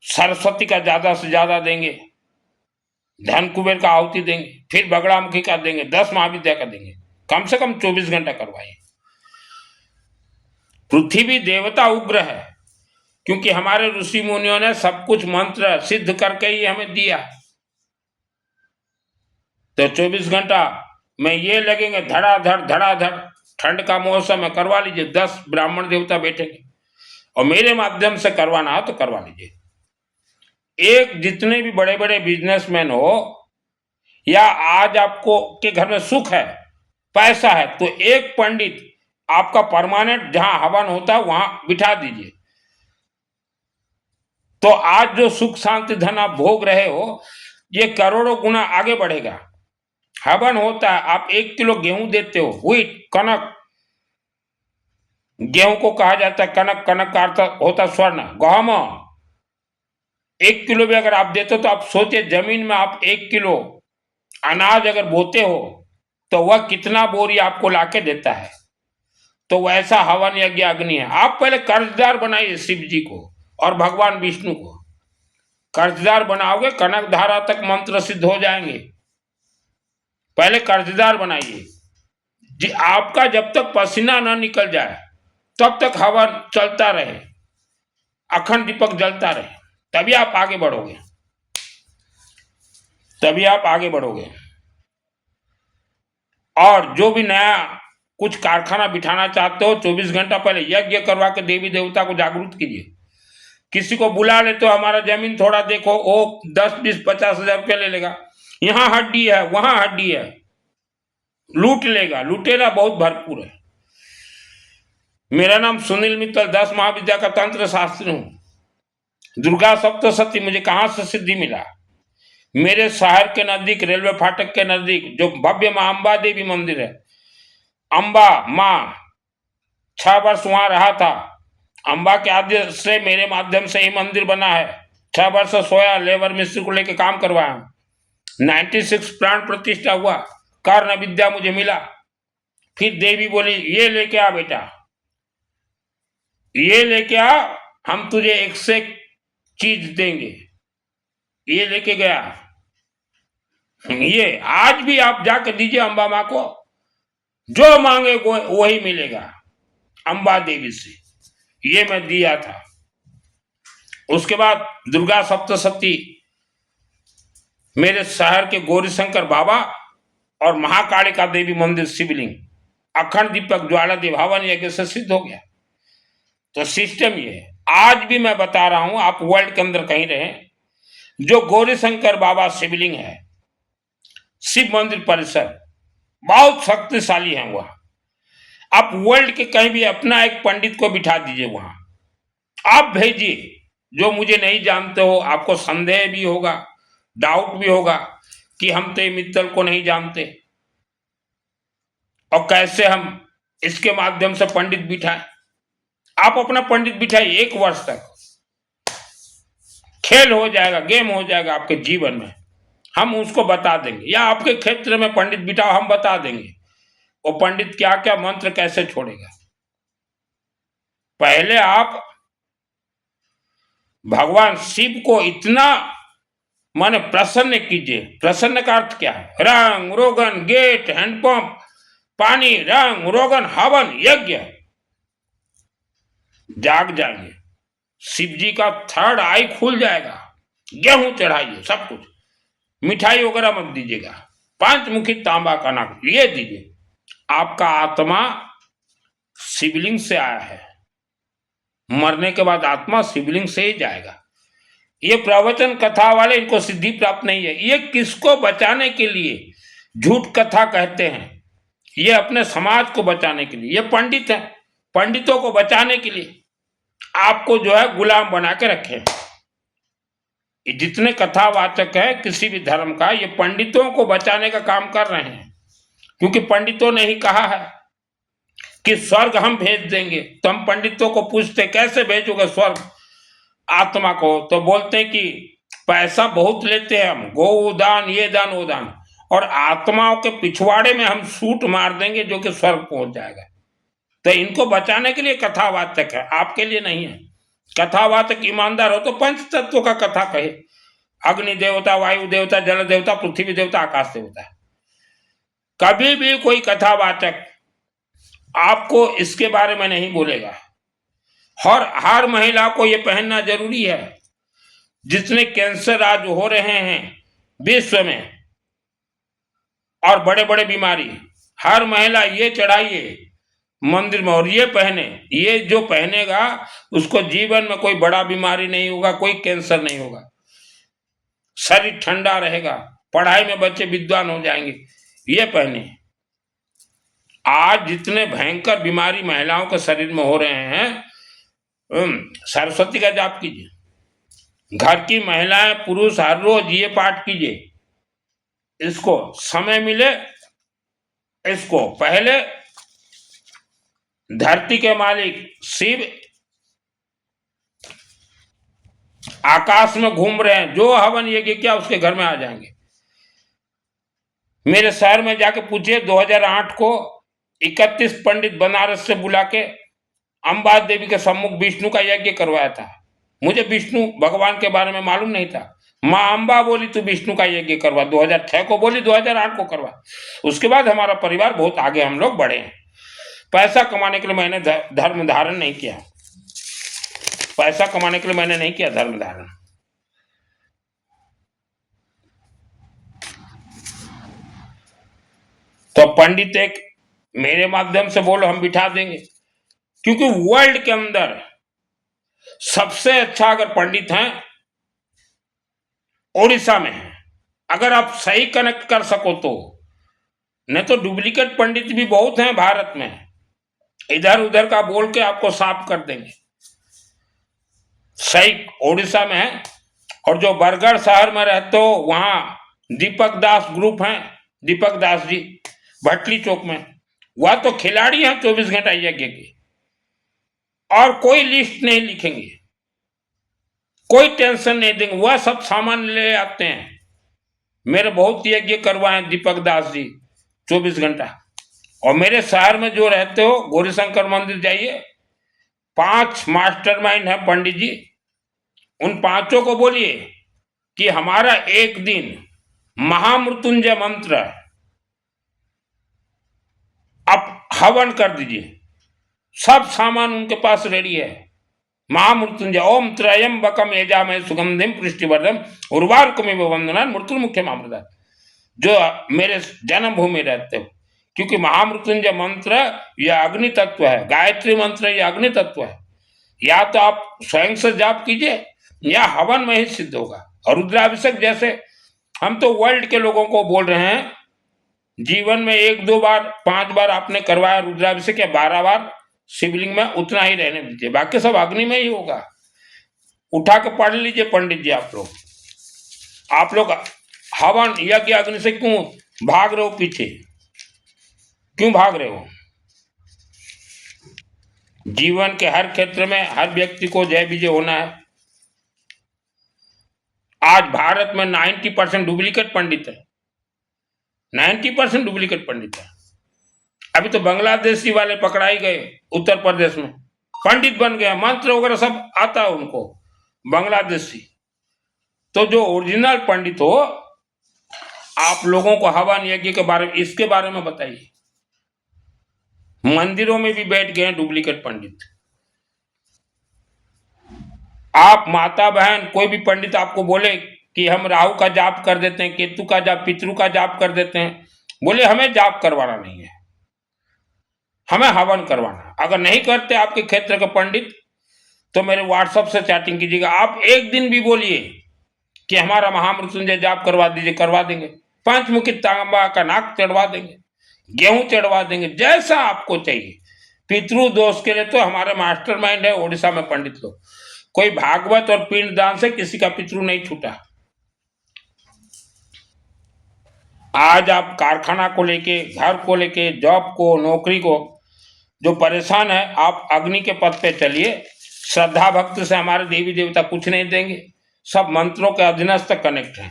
सरस्वती का ज्यादा से ज्यादा देंगे, धन कुबेर का आहुति देंगे, फिर बगड़ामुखी का देंगे, 10 महाविद्या का देंगे। कम से कम 24 घंटा करवाइए। पृथ्वी देवता उग्र है, क्योंकि हमारे ऋषि मुनियों ने सब कुछ मंत्र सिद्ध करके ही हमें दिया। तो 24 घंटा में ये लगेंगे धड़ाधड़, ठंड का मौसम है, करवा लीजिए, 10 ब्राह्मण देवता बैठेंगे और मेरे माध्यम से करवाना हो तो करवा लीजिए। एक जितने भी बड़े बड़े बिजनेसमैन हो या आज आपको के घर में सुख है, पैसा है, तो एक पंडित आपका परमानेंट जहां हवन होता है वहां बिठा दीजिए। तो आज जो सुख शांति धन आप भोग रहे हो ये करोड़ों गुना आगे बढ़ेगा। हवन होता है, आप 1 किलो गेहूं देते हो, व्हीट, कनक, गेहूं को कहा जाता है कनक, कनक का अर्थ होता स्वर्ण, गहमा। 1 किलो भी अगर आप देते हो तो आप सोचिए जमीन में आप 1 किलो अनाज अगर बोते हो तो वह कितना बोरी आपको लाके देता है। तो वैसा हवन यज्ञ अग्नि है। आप पहले कर्जदार बनाइए शिव जी को और भगवान विष्णु को। कर्जदार बनाओगे कनक धारा तक मंत्र सिद्ध हो जाएंगे। पहले कर्जदार बनाइए जी। आपका जब तक पसीना न निकल जाए तब तक हवन चलता रहे, अखंड दीपक जलता रहे, तभी आप आगे बढ़ोगे, तभी आप आगे बढ़ोगे। और जो भी नया कुछ कारखाना बिठाना चाहते हो 24 घंटा पहले यज्ञ करवा के देवी देवता को जागरूक कीजिए। किसी को बुला ले तो हमारा जमीन थोड़ा देखो, वो 10, 20, 50 हजार रुपया ले लेगा। यहाँ हड्डी है, वहां हड्डी है, लूट लेगा। लुटेरा बहुत भरपूर है। मेरा नाम सुनील मित्तल, 10 महाविद्या का तंत्र शास्त्री हूं। दुर्गा सप्तशती मुझे कहां से सिद्धि मिला? मेरे शहर के नजदीक, रेलवे फाटक के नजदीक जो भव्य मां अंबा देवी मंदिर है, अंबा मां 6 वर्ष वहां रहा था। अंबा के आदेश से मेरे माध्यम से ही मंदिर बना है। 6 वर्ष सोया, लेबर मिस्त्री को लेकर काम करवाया। 96 प्राण प्रतिष्ठा हुआ, कर्ण विद्या मुझे मिला। फिर देवी बोली ये लेके आ बेटा, ये लेके आ, हम तुझे एक से एक चीज देंगे। ये लेके गया। ये आज भी आप जाकर दीजिए अंबा मां को, जो मांगे वही मिलेगा अंबा देवी से। ये मैं दिया था। उसके बाद दुर्गा सप्तशती मेरे शहर के गौरीशंकर बाबा और महाकालिका देवी मंदिर शिवलिंग, अखंड दीपक ज्वाला देव हवन यज्ञ से सिद्ध हो गया। तो सिस्टम ये है। आज भी मैं बता रहा हूं, आप वर्ल्ड के अंदर कहीं रहे, जो गौरीशंकर बाबा शिवलिंग है, शिव मंदिर परिसर बहुत शक्तिशाली है वह। आप वर्ल्ड के कहीं भी अपना एक पंडित को बिठा दीजिए वहां, आप भेजिए। जो मुझे नहीं जानते हो, आपको संदेह भी होगा, डाउट भी होगा कि हम तो मित्तल को नहीं जानते और कैसे हम इसके माध्यम से पंडित बिठाएं। आप अपना पंडित बिठाइए, 1 वर्ष तक खेल हो जाएगा, गेम हो जाएगा आपके जीवन में। हम उसको बता देंगे, या आपके क्षेत्र में पंडित बिठाओ, हम बता देंगे वो पंडित क्या क्या मंत्र कैसे छोड़ेगा। पहले आप भगवान शिव को इतना माने प्रसन्न कीजिए। प्रसन्न का अर्थ क्या है? रंग रोगन, गेट, हैंडपंप, पानी, रंग रोगन, हवन, यज्ञ। जाग जाएंगे, शिव जी का 3rd आई खुल जाएगा। गेहूं चढ़ाइए, सब कुछ, मिठाई वगैरह मत दीजिएगा। 5 मुखी तांबा का नाक ये दीजिए। आपका आत्मा शिवलिंग से आया है, मरने के बाद आत्मा शिवलिंग से ही जाएगा। ये प्रवचन कथा वाले, इनको सिद्धि प्राप्त नहीं है। ये किसको बचाने के लिए झूठ कथा कहते हैं? ये अपने समाज को बचाने के लिए। ये पंडित है, पंडितों को बचाने के लिए आपको जो है गुलाम बना के रखे। जितने कथावाचक है किसी भी धर्म का, ये पंडितों को बचाने का काम कर रहे हैं। क्योंकि पंडितों ने ही कहा है कि स्वर्ग हम भेज देंगे। तो हम पंडितों को पूछते कैसे भेजोगे स्वर्ग आत्मा को? तो बोलते हैं कि पैसा बहुत लेते हैं हम, गौ दान, ये दान, वो दान, और आत्माओं के पिछवाड़े में हम सूट मार देंगे जो कि स्वर्ग पहुंच जाएगा। तो इनको बचाने के लिए कथावाचक है, आपके लिए नहीं है। कथावाचक ईमानदार हो तो 5 तत्वों का कथा कहे। अग्नि देवता, वायु देवता, जल देवता, पृथ्वी देवता, आकाश देवता। कभी भी कोई कथावाचक आपको इसके बारे में नहीं बोलेगा। और हर महिला को ये पहनना जरूरी है। जितने कैंसर आज हो रहे हैं विश्व में और बड़े बड़े बीमारी, हर महिला ये चढ़ाइए मंदिर में और ये पहने। ये जो पहनेगा उसको जीवन में कोई बड़ा बीमारी नहीं होगा, कोई कैंसर नहीं होगा, शरीर ठंडा रहेगा, पढ़ाई में बच्चे विद्वान हो जाएंगे। ये पहने। आज जितने भयंकर बीमारी महिलाओं के शरीर में हो रहे हैं, सरस्वती का जाप कीजिए। घर की महिलाएं पुरुष हर रोज ये पाठ कीजिए। इसको समय मिले, इसको पहले धरती के मालिक शिव आकाश में घूम रहे हैं, जो हवन यज्ञ किया उसके घर में आ जाएंगे। मेरे शहर में जाके पूछिए, 2008 को 31 पंडित बनारस से बुला के अम्बा देवी के सम्मुख विष्णु का यज्ञ करवाया था। मुझे विष्णु भगवान के बारे में मालूम नहीं था। माँ अम्बा बोली तू विष्णु का यज्ञ करवा, 2006 को बोली, 2008 को करवा। उसके बाद हमारा परिवार बहुत आगे, हम लोग बढ़े हैं। पैसा कमाने के लिए मैंने धर्म धारण नहीं किया। पैसा कमाने के लिए मैंने नहीं किया धर्म धारण। तो पंडित एक मेरे माध्यम से बोलो, हम बिठा देंगे। क्योंकि वर्ल्ड के अंदर सबसे अच्छा अगर पंडित हैं ओडिशा में है। अगर आप सही कनेक्ट कर सको तो, नहीं तो डुप्लीकेट पंडित भी बहुत हैं भारत में, इधर उधर का बोल के आपको साफ कर देंगे। सही ओडिशा में है। और जो बरगढ़ शहर में रहते हो वहां दीपक दास ग्रुप हैं, दीपक दास जी भटली चौक में, वह तो खिलाड़ी हैं 24 घंटा यज्ञ के, और कोई लिस्ट नहीं लिखेंगे, कोई टेंशन नहीं देंगे, वह सब सामान ले आते हैं। मेरे बहुत यज्ञ करवाए दीपक दास जी 24 घंटा। और मेरे शहर में जो रहते हो गौरीशंकर मंदिर जाइए, 5 मास्टरमाइंड है पंडित जी, उन 5 को बोलिए कि हमारा एक दिन महामृत्युंजय मंत्र आप हवन कर दीजिए। सब सामान उनके पास रेडी है। महामृत्युंजय ओम त्रयंबकम यजामहे सुगंधिम पुष्टिवर्धनम उर्वारुकमिव वंदनान् मृत्युर्मुख्यम् अमृतात्। जो मेरे जन्मभूमि रहते हो, क्योंकि महामृत्युंजय मंत्र यह अग्नि तत्व है, गायत्री मंत्र यह अग्नि तत्व है। या तो आप स्वयं से जाप कीजिए या हवन में ही सिद्ध होगा। और रुद्राभिषेक जैसे हम तो वर्ल्ड के लोगों को बोल रहे हैं, जीवन में 1-2 बार 5 बार आपने करवाया रुद्राभिषेक या 12 बार शिवलिंग में, उतना ही रहने दीजिए, बाकी सब अग्नि में ही होगा। उठा के पढ़ लीजिए पंडित जी। आप लोग हवन यज्ञ अग्नि से क्यों भाग रहे हो पीछे? क्यों भाग रहे हो? जीवन के हर क्षेत्र में हर व्यक्ति को जय विजय होना है। आज भारत में 90% डुप्लीकेट पंडित है, 90% डुप्लीकेट पंडित है। अभी तो बांग्लादेशी वाले पकड़ाई गए उत्तर प्रदेश में, पंडित बन गए, मंत्र वगैरह सब आता है उनको, बांग्लादेशी। तो जो ओरिजिनल पंडित हो, आप लोगों को हवन यज्ञ के बारे में, इसके बारे में बताइए। मंदिरों में भी बैठ गए हैं डुप्लीकेट पंडित। आप माता बहन कोई भी पंडित आपको बोले कि हम राहु का जाप कर देते हैं, केतु का जाप, पितृ का जाप कर देते हैं, बोले हमें जाप करवाना नहीं है, हमें हवन करवाना। अगर नहीं करते आपके क्षेत्र के पंडित तो मेरे व्हाट्सएप से चैटिंग कीजिएगा। आप एक दिन भी बोलिए कि हमारा महामृत्युंजय जाप करवा दीजिए, करवा देंगे। पंचमुखी तांबा का नाक चढ़वा देंगे, गेहूं चढ़वा देंगे, जैसा आपको चाहिए। पितृ दोष के लिए तो हमारे मास्टरमाइंड है ओडिशा में पंडित लोग। कोई भागवत और पिंडदान से किसी का पितृ नहीं छूटा। आज आप कारखाना को लेके, घर को लेके, जॉब को, नौकरी को जो परेशान है, आप अग्नि के पथ पे चलिए। श्रद्धा भक्ति से हमारे देवी देवता कुछ नहीं देंगे, सब मंत्रों के अधीनस्थ कनेक्ट हैं।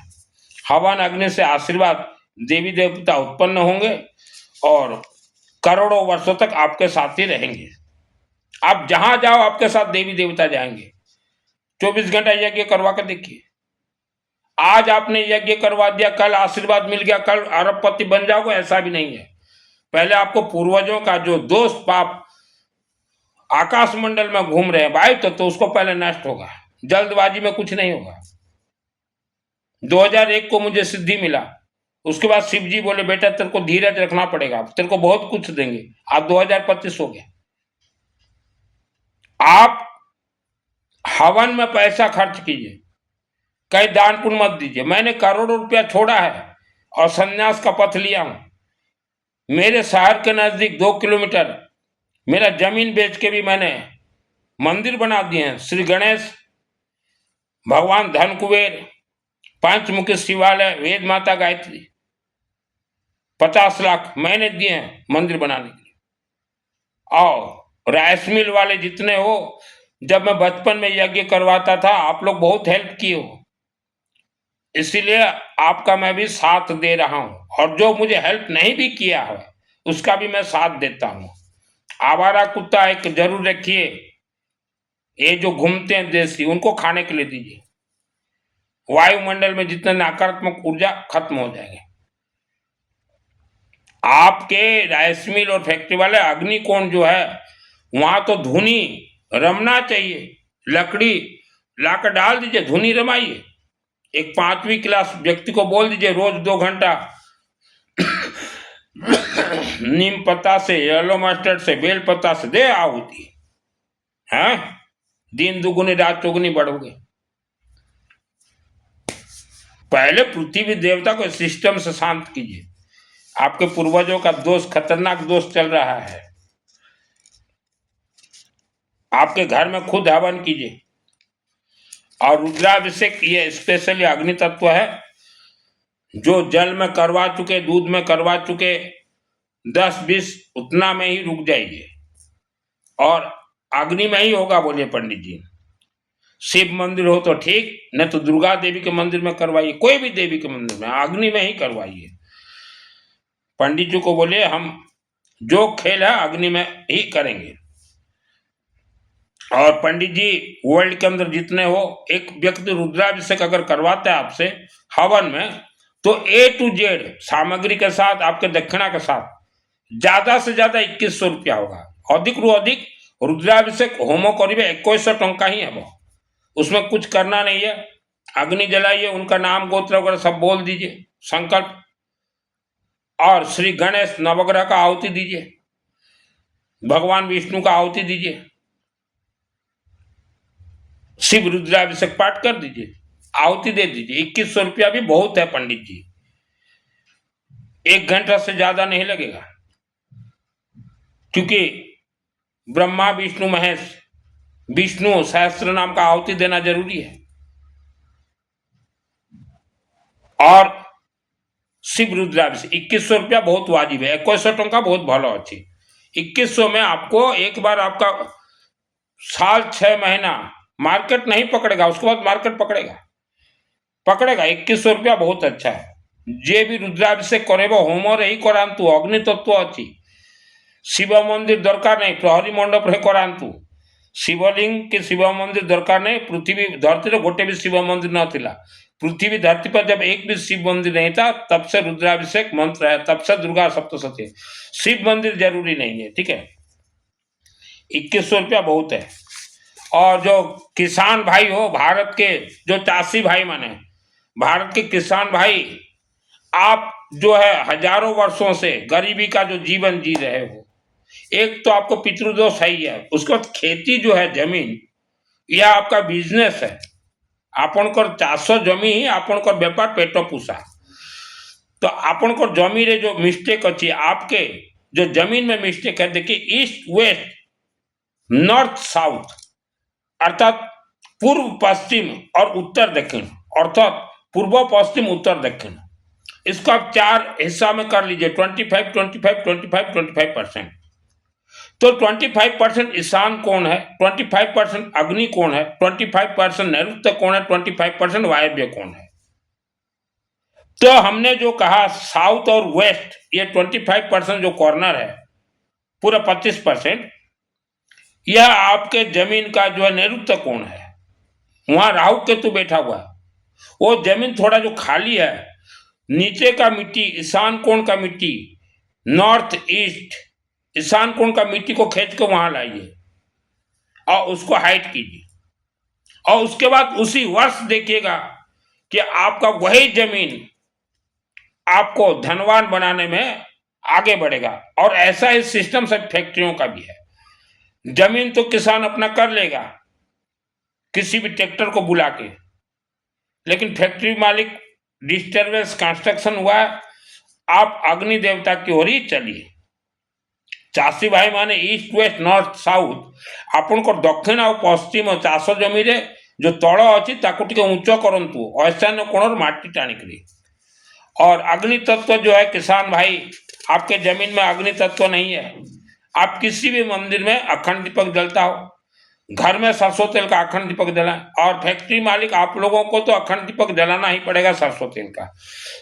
हवन अग्नि से आशीर्वाद देवी देवता उत्पन्न होंगे और करोड़ों वर्षों तक आपके साथ ही रहेंगे। आप जहां जाओ आपके साथ देवी देवता जाएंगे। 24 घंटा यज्ञ करवा कर देखिए। आज आपने यज्ञ करवा दिया, कल आशीर्वाद मिल गया, कल अरबपति बन जाओगे, ऐसा भी नहीं है। पहले आपको पूर्वजों का जो दोष पाप आकाश मंडल में घूम रहे हैं वायु तत्व, तो उसको पहले नष्ट होगा। जल्दबाजी में कुछ नहीं होगा। 2001 को मुझे सिद्धि मिला, उसके बाद शिव जी बोले बेटा तेरे को धीरज रखना पड़ेगा, तेरे को बहुत कुछ देंगे। आप 2025 हो गया। आप हवन में पैसा खर्च कीजिए, कहीं दान पुण्य मत दीजिए। मैंने करोड़ों रुपया छोड़ा है और संन्यास का पथ लिया हूं। मेरे शहर के नजदीक 2 किलोमीटर मेरा जमीन बेच के भी मैंने मंदिर बना दिए हैं। श्री गणेश भगवान धन कुबेर, पंचमुखी शिवालय, वेद माता गायत्री, 50 लाख मैंने दिए हैं मंदिर बनाने के लिए। और राइस मिल वाले जितने हो, जब मैं बचपन में यज्ञ करवाता था आप लोग बहुत हेल्प किए हो, इसीलिए आपका मैं भी साथ दे रहा हूं। और जो मुझे हेल्प नहीं भी किया है उसका भी मैं साथ देता हूं। आवारा कुत्ता एक जरूर रखिए, ये जो घूमते हैं देसी, उनको खाने के लिए दीजिए। वायुमंडल में जितने नकारात्मक ऊर्जा खत्म हो जाएंगे। आपके राइस मिल और फैक्ट्री वाले अग्निकोण जो है वहां तो धुनी रमना चाहिए। लकड़ी लाकर डाल दीजिए, धुनी रमाइए। एक 5वीं क्लास व्यक्ति को बोल दीजिए रोज 2 घंटा नीम पत्ता से, येलो मस्टर्ड से, बेल पत्ता से दे आहुति है। दिन दुगुनी रात चौगुनी बढ़ोगे। पहले पृथ्वी देवता को सिस्टम से शांत कीजिए। आपके पूर्वजों का दोष, खतरनाक दोष चल रहा है। आपके घर में खुद हवन कीजिए। और रुद्राभिषेक ये स्पेशली अग्नि तत्व है, जो जल में करवा चुके, दूध में करवा चुके, 10-20 उतना में ही रुक जाइए और अग्नि में ही होगा बोलिए पंडित जी। शिव मंदिर हो तो ठीक, न तो दुर्गा देवी के मंदिर में करवाइए, कोई भी देवी के मंदिर में अग्नि में ही करवाइए। पंडित जी को बोलिए हम जो खेल है अग्नि में ही करेंगे। और पंडित जी वर्ल्ड के अंदर जितने हो, एक व्यक्ति रुद्राभिषेक अगर करवाता है आपसे हवन में, तो A to Z सामग्री के साथ, आपके दक्षिणा के साथ ज्यादा से ज्यादा 2100 रुपया होगा। अधिक रू अधिक रुद्राभिषेक होमो करीबे 2100 टंका ही है। उसमें कुछ करना नहीं है। अग्नि जलाइए, उनका नाम गोत्र वगैरह सब बोल दीजिए, संकल्प, और श्री गणेश नवग्रह का आहुति दीजिए, भगवान विष्णु का आहुति दीजिए, शिव रुद्राभिषेक पाठ कर दीजिए, आहुति दे दीजिए। 2100 रुपया भी बहुत है पंडित जी, 1 घंटा से ज्यादा नहीं लगेगा। क्योंकि ब्रह्मा विष्णु महेश, विष्णु सहस्त्र नाम का आहुति देना जरूरी है। और शिव रुद्राभिषेक 2100 रुपया बहुत वाजिब है। 2100 टंका बहुत भलो अच्छी। 2100 में आपको एक बार आपका साल 6 महीना मार्केट नहीं पकड़ेगा, उसके बाद मार्केट पकड़ेगा। 2100 रुपया बहुत अच्छा है। जे भी रुद्राभिषेक करे होमर ही करातु, अग्नि तत्व अच्छी। शिव मंदिर दरकार नहीं, प्रहरी मंडप रे करातु। शिवलिंग के शिव मंदिर दरकार नहीं। पृथ्वी धरती गोटे भी शिव मंदिर न थिला। पृथ्वी धरती पर जब एक भी शिव मंदिर नहीं था, तब से रुद्राभिषेक मंत्र है, तब से दुर्गा सप्तशती। शिव मंदिर जरूरी नहीं है, ठीक है। 2100 रुपया बहुत है। और जो किसान भाई हो, भारत के जो चाषी भाई माने, भारत के किसान भाई, आप जो है हजारों वर्षों से गरीबी का जो जीवन जी रहे हो, एक तो आपको पितृदोष है ही है, उसके बाद खेती जो है जमीन, यह आपका बिजनेस है। आपनकर चाष जमी ही आपनकर व्यापार पेट पोषा। तो आपनकर जमी रे जो मिस्टेक अच्छी, आपके जो जमीन में मिस्टेक है, देखिए ईस्ट वेस्ट नॉर्थ साउथ, अर्थात पूर्व पश्चिम और उत्तर दक्षिण, अर्थात पूर्व पश्चिम उत्तर दक्षिण, इसको आप 4 हिस्सा में कर लीजिए, 25, 25, 25, 25%। तो 25% ईशान कोण है, 25% अग्नि कोण है, 25% नैऋत्य कोण है, 25% वायव्य कोण है। तो हमने जो कहा साउथ और वेस्ट, ये 25% जो कॉर्नर है, पूरा 25%, यह आपके जमीन का जो है नैऋत्य कोण है। वहां राहु केतु बैठा हुआ है। वो जमीन थोड़ा जो खाली है, नीचे का मिट्टी, ईशान कोण का मिट्टी, नॉर्थ ईस्ट ईशान कोण का मिट्टी को खींच के वहां लाइए। और उसको हाइड कीजिए, और उसके बाद उसी वर्ष देखिएगा कि आपका वही जमीन आपको धनवान बनाने में आगे बढ़ेगा। और ऐसा ही सिस्टम सब फैक्ट्रियों का भी है। जमीन तो किसान अपना कर लेगा किसी भी ट्रैक्टर को बुला के, लेकिन फैक्ट्री मालिक डिस्टर्बेंस कंस्ट्रक्शन हुआ, आप अग्नि देवता की ओर ही चलिए। चाषी भाई माने ईस्ट वेस्ट नॉर्थ साउथ आपण को दक्षिण और पश्चिम चाष जमी रे जो तल अच्छी ताकू टिके उच्च करंतु ईशान्य कोण माटी टाणिक। और अग्नि तत्व जो है किसान भाई, आपके जमीन में अग्नि तत्व नहीं है, आप किसी भी मंदिर में अखंड दीपक जलता हो, घर में सरसों तेल का अखंड दीपक जलाएं। और फैक्ट्री मालिक आप लोगों को तो अखंड दीपक जलाना ही पड़ेगा सरसों तेल का।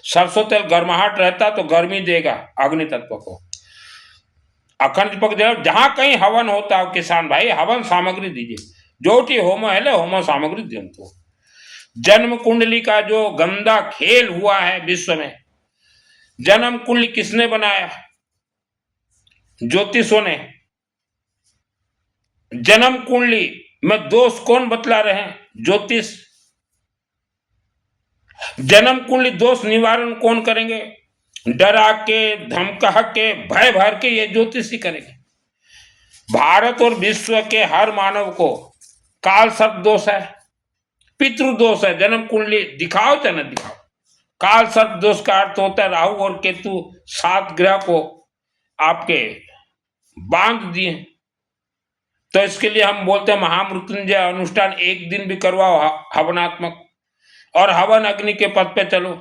सरसों तेल गर्माहट रहता तो गर्मी देगा अग्नि तत्व को। अखंड दीपक जलाओ, जहां कहीं हवन होता हो किसान भाई हवन सामग्री दीजिए, जोटी होम हेले होम सामग्री दिंतु। जन्म कुंडली का जो गंदा खेल हुआ है विश्व में, जन्म कुंडली किसने बनाया? ज्योतिषों ने। जन्म कुंडली में दोष कौन बतला रहे हैं? ज्योतिष। जन्म कुंडली दोष निवारण कौन करेंगे? डरा के, धमका के, भय भर के ये ज्योतिष ही करेंगे। भारत और विश्व के हर मानव को काल सर्प दोष है, पितृदोष है। जन्म कुंडली दिखाओ चाहे न दिखाओ, काल सर्प दोष का अर्थ होता है राहु और केतु 7 ग्रह को आपके बांध दिए। तो इसके लिए हम बोलते हैं महामृत्युंजय अनुष्ठान एक दिन भी करवाओ हवनात्मक, और हवन अग्नि के पद पे चलो,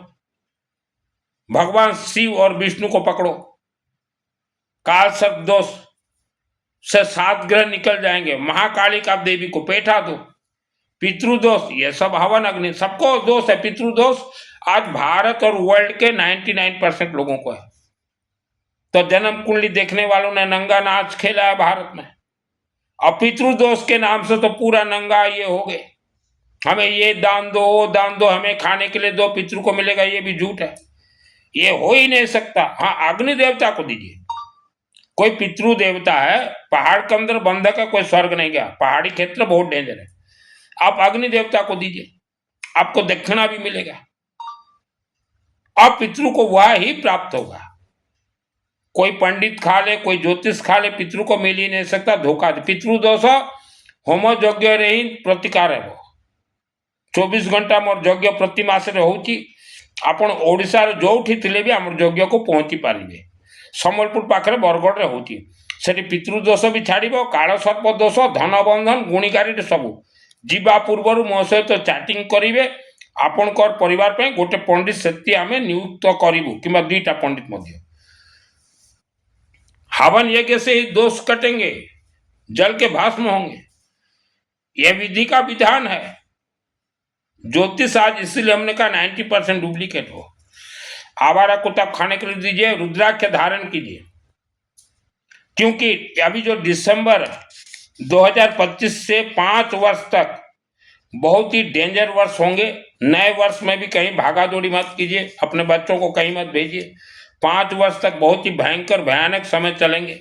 भगवान शिव और विष्णु को पकड़ो। काल सर्प दोष से 7 ग्रह निकल जाएंगे। महाकाली का देवी को बैठा दो। पितृदोष ये सब हवन अग्नि सबको दोष है। पितृदोष आज भारत और वर्ल्ड के 99% लोगों को है। तो जन्म कुंडली देखने वालों ने नंगा नाच खेला है भारत में, और पितृदोष के नाम से तो पूरा नंगा ये हो गए। हमें ये दान दो, वो दान दो, हमें खाने के लिए दो, पितृ को मिलेगा, ये भी झूठ है, ये हो ही नहीं सकता। हाँ, अग्नि देवता को दीजिए। कोई पितृ देवता है, पहाड़ के अंदर बंधक है, कोई स्वर्ग नहीं गया, पहाड़ी क्षेत्र बहुत डेंजर है। आप अग्नि देवता को दीजिए, आपको दक्षिणा भी मिलेगा, अब पितृ को वह ही प्राप्त होगा। कोई पंडित खा ले, कोई ज्योतिष खा ले, पितृ को मिल ही नहीं सकता, धोखा दे। पितृदोष होमो यज्ञ रही प्रतिकार है, वो 24 घंटा मोर यज्ञ प्रति मासरे होची। आपण ओडिशार जोठी थिले भी हमर यज्ञ को पहुंची पारिबे। सम्बलपुर पाखरे बरगढ़ रे होची, सेठी पितृदोष भी छाड़िबो, काल सर्प दोष, धन बंधन, गुणिकारी सबू जीवा पूर्व मो सहित चैटिंग करिवे। आपणकर परिवार पे गोटे पंडित सेति आमे नियुक्त करिबु, किंबा 2टा पंडित मध्य। हवन यज्ञ से ही दोष कटेंगे, जल के भस्म होंगे, यह विधि का विधान है। ज्योतिष आज इसीलिए हमने कहा 90% डुप्लीकेट हो। आवारा कुत्ता खाने के लिए दीजिए, रुद्राक्ष धारण कीजिए, क्योंकि अभी जो दिसंबर 2025 से 5 वर्ष तक बहुत ही डेंजर वर्ष होंगे। नए वर्ष में भी कहीं भागा दौड़ी मत कीजिए, अपने बच्चों को कहीं मत भेजिए। 5 वर्ष तक बहुत ही भयंकर भयानक समय चलेंगे।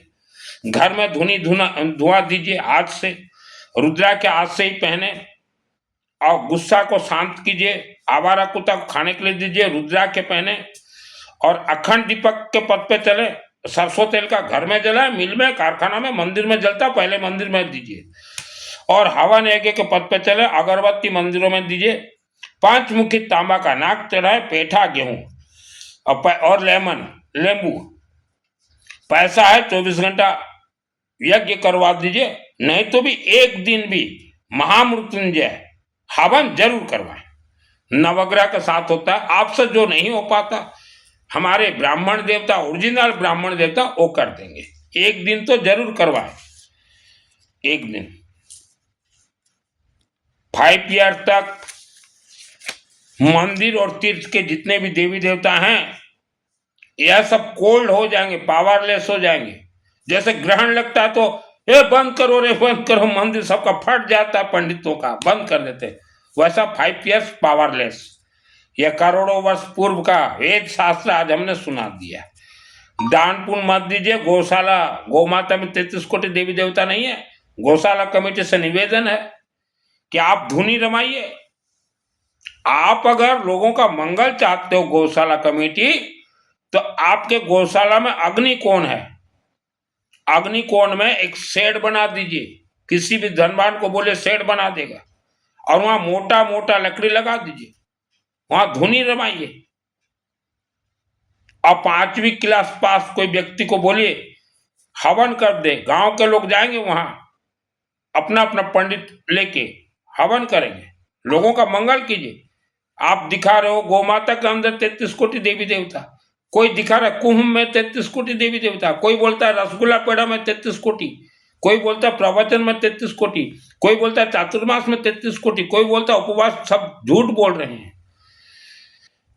घर में धुआं दीजिए आज से, रुद्राक्ष आज से ही पहने, और गुस्सा को शांत कीजिए। आवारा कुत्ता को खाने के लिए दीजिए, रुद्राक्ष पहने, और अखंड दीपक के पद पे चले। सरसों तेल का घर में जलाए, मिल में, कारखाना में, मंदिर में जलता, पहले मंदिर में दीजिए। और हवन यज्ञ के पद पे चले, अगरबत्ती मंदिरों में दीजिए। 5 मुखी तांबा का नाक चढ़ाए, पेठा गेहूं और लेमन लेंबू। पैसा है 24 घंटा यज्ञ करवा दीजिए, नहीं तो भी एक दिन भी महामृत्युंजय हवन जरूर करवाएं। नवग्रह के साथ होता है। आपसे जो नहीं हो पाता, हमारे ब्राह्मण देवता, ओरिजिनल ब्राह्मण देवता वो कर देंगे। एक दिन तो जरूर करवाएं, एक दिन 5 ईयर तक मंदिर और तीर्थ के जितने भी देवी देवता हैं यह सब कोल्ड हो जाएंगे, पावरलेस हो जाएंगे। जैसे ग्रहण लगता है तो ये बंद करो रे, बंद करो, मंदिर सबका फट जाता है, पंडितों का बंद कर देते, वैसा 5 ईयर्स पावरलेस। यह करोड़ों वर्ष पूर्व का वेद शास्त्र आज हमने सुना दिया। दान पुण्य मत दीजिए। गौशाला, गौ माता में 33 कोटि देवी देवता नहीं है, गौशाला कमेटी से निवेदन है कि आप धुनी रमाइए। आप अगर लोगों का मंगल चाहते हो गौशाला कमेटी, तो आपके गौशाला में अग्निकोण है, अग्निकोण में एक शेड बना दीजिए। किसी भी धनवान को बोले शेड बना देगा, और वहां मोटा मोटा लकड़ी लगा दीजिए, वहां धुनी रमाइए। अब 5वीं क्लास पास कोई व्यक्ति को बोलिए हवन कर दे, गांव के लोग जाएंगे वहां अपना अपना पंडित लेके हवन करेंगे, लोगों का मंगल कीजिए। आप दिखा रहे हो गौ माता के अंदर 33 कोटि देवी देवता, कोई दिखा रहा है कुंभ में 33 कोटि देवी देवता, कोई बोलता है रसगुल्ला पेड़ा में 33 कोटि, कोई बोलता है प्रवचन में 33 कोटि, कोई बोलता है चातुर्मास में 33 कोटि, कोई बोलता है उपवास। सब झूठ बोल रहे हैं।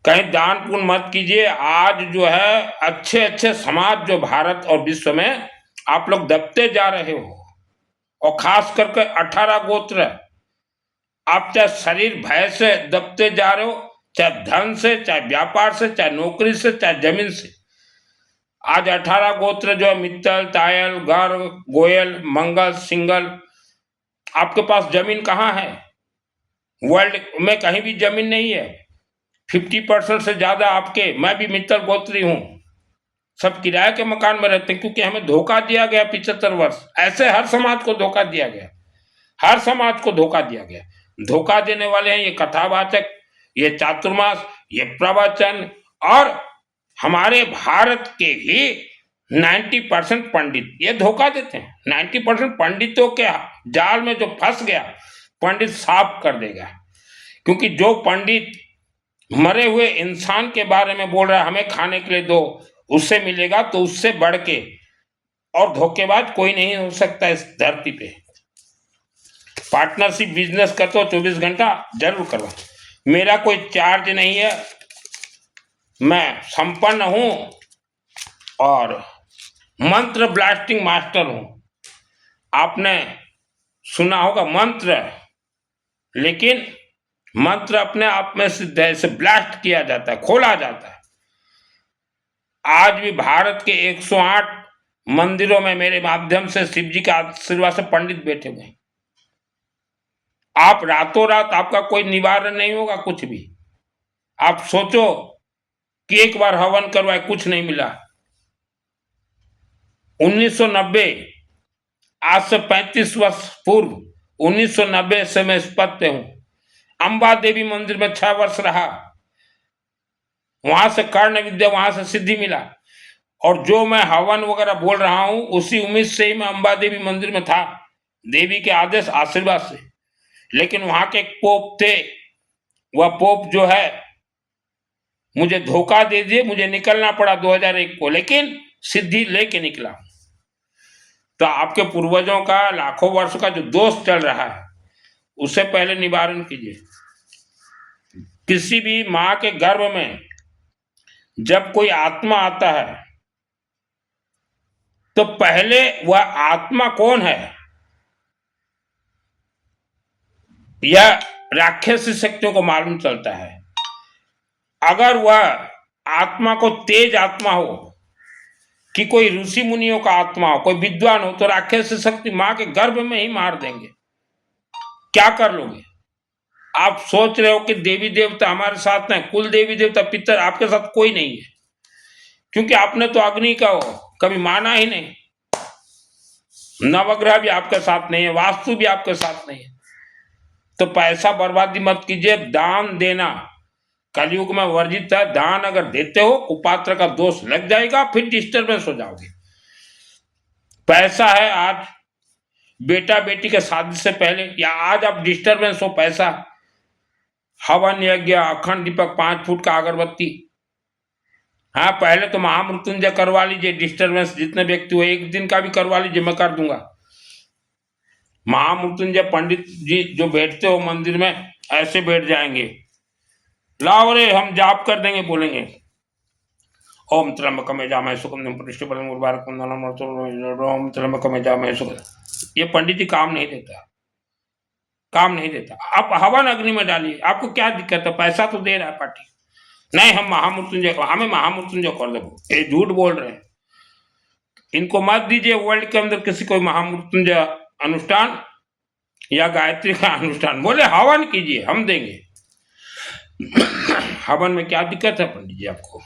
कहीं दान पुण्य मत कीजिए। आज जो है अच्छे अच्छे समाज जो भारत और विश्व में आप लोग दबते जा रहे हो, और खास करके 18 गोत्र आप चाहे शरीर भय से दबते जा रहे हो, चाहे धन से, चाहे व्यापार से, चाहे नौकरी से, चाहे जमीन से। आज 18 गोत्र जो है मित्तल, तायल, गर्ग, गोयल, मंगल, सिंगल, आपके पास जमीन कहाँ है? वर्ल्ड में कहीं भी जमीन नहीं है। 50% से ज्यादा आपके, मैं भी मित्तल गोत्री हूं, सब किराए के मकान में रहते हैं, क्योंकि हमें धोखा दिया गया 75 वर्ष। ऐसे हर समाज को धोखा दिया गया, हर समाज को धोखा दिया गया। धोखा देने वाले हैं ये कथावाचक, ये चातुर्मास, ये प्रवचन, और हमारे भारत के ही 90% पंडित ये धोखा देते हैं। 90% पंडितों के जाल में जो फंस गया, पंडित साफ कर देगा। क्योंकि जो पंडित मरे हुए इंसान के बारे में बोल रहा है हमें खाने के लिए दो, उससे मिलेगा, तो उससे बढ़ के और धोखेबाज कोई नहीं हो सकता इस धरती पे। पार्टनरशिप बिजनेस करते हो 24 घंटा जरूर करो। मेरा कोई चार्ज नहीं है, मैं संपन्न हूं और मंत्र ब्लास्टिंग मास्टर हूं। आपने सुना होगा मंत्र, लेकिन मंत्र अपने आप में सिद्ध है, इसे ब्लास्ट किया जाता है, खोला जाता है। आज भी भारत के 108 मंदिरों में मेरे माध्यम से शिव जी के आशीर्वाद से पंडित बैठे हुए हैं। आप रातों रात आपका कोई निवारण नहीं होगा कुछ भी। आप सोचो कि एक बार हवन करवाए, कुछ नहीं मिला। 1990, आज से 35 वर्ष पूर्व 1990 से मैं इस पद पे हूं। अंबा देवी मंदिर में 6 वर्ष रहा, वहां से कर्ण विद्या, वहां से सिद्धि मिला। और जो मैं हवन वगैरह बोल रहा हूं, उसी उम्मीद से ही मैं अंबा देवी मंदिर में था, देवी के आदेश आशीर्वाद से। लेकिन वहां के पोप थे, वह पोप जो है मुझे धोखा दे दिए, मुझे निकलना पड़ा 2001 को, लेकिन सिद्धि लेके निकला। तो आपके पूर्वजों का लाखों वर्ष का जो दोष चल रहा है, उससे पहले निवारण कीजिए। किसी भी मां के गर्भ में जब कोई आत्मा आता है, तो पहले वह आत्मा कौन है, यह राक्षसी शक्तियों को मालूम चलता है। अगर वह आत्मा को तेज आत्मा हो, कि कोई ऋषि मुनियों का आत्मा हो, कोई विद्वान हो, तो राक्षसी शक्ति मां के गर्भ में ही मार देंगे। क्या कर लोगे? आप सोच रहे हो कि देवी देवता हमारे साथ हैं, कुल देवी देवता पितर, आपके साथ कोई नहीं है, क्योंकि आपने तो अग्नि का कभी माना ही नहीं। नवग्रह भी आपके साथ नहीं है, वास्तु भी आपके साथ नहीं है। तो पैसा बर्बादी मत कीजिए। दान देना कलयुग में वर्जित है। दान अगर देते हो, कुपात्र का दोष लग जाएगा, फिर डिस्टर्बेंस हो जाओगे। पैसा है, आज बेटा बेटी के शादी से पहले या आज आप डिस्टर्बेंस हो, पैसा, हवन यज्ञ, अखंड दीपक, 5 फुट का अगरबत्ती। हाँ, पहले तो महामृत्युंजय करवा लीजिए। डिस्टर्बेंस जितने व्यक्ति हो, एक दिन का भी करवा लीजिए, मैं कर दूंगा। महामृत्युंजय पंडित जी जो बैठते हो मंदिर में, ऐसे बैठ जाएंगे, लाओ रे हम जाप कर देंगे, बोलेंगे ओम त्र्यंबकम यजामहे सुगंधिं पुष्टिवर्धनम् उर्वारुकम् ओम त्र्यंबकम यजामहे सुगंधिं। ये पंडित जी काम नहीं देता, काम नहीं देता। आप हवन अग्नि में डालिए, आपको क्या दिक्कत है? पैसा तो दे रहा है पार्टी। नहीं, हम महामृत्युंजय, हमें महामृत्युंजय कर दो, ये झूठ बोल रहे हैं। इनको मत दीजिए वर्ल्ड के अंदर किसी को महामृत्युंजय अनुष्ठान या गायत्री का अनुष्ठान? बोले हवन कीजिए, हम देंगे। हवन में क्या दिक्कत है पंडित जी आपको?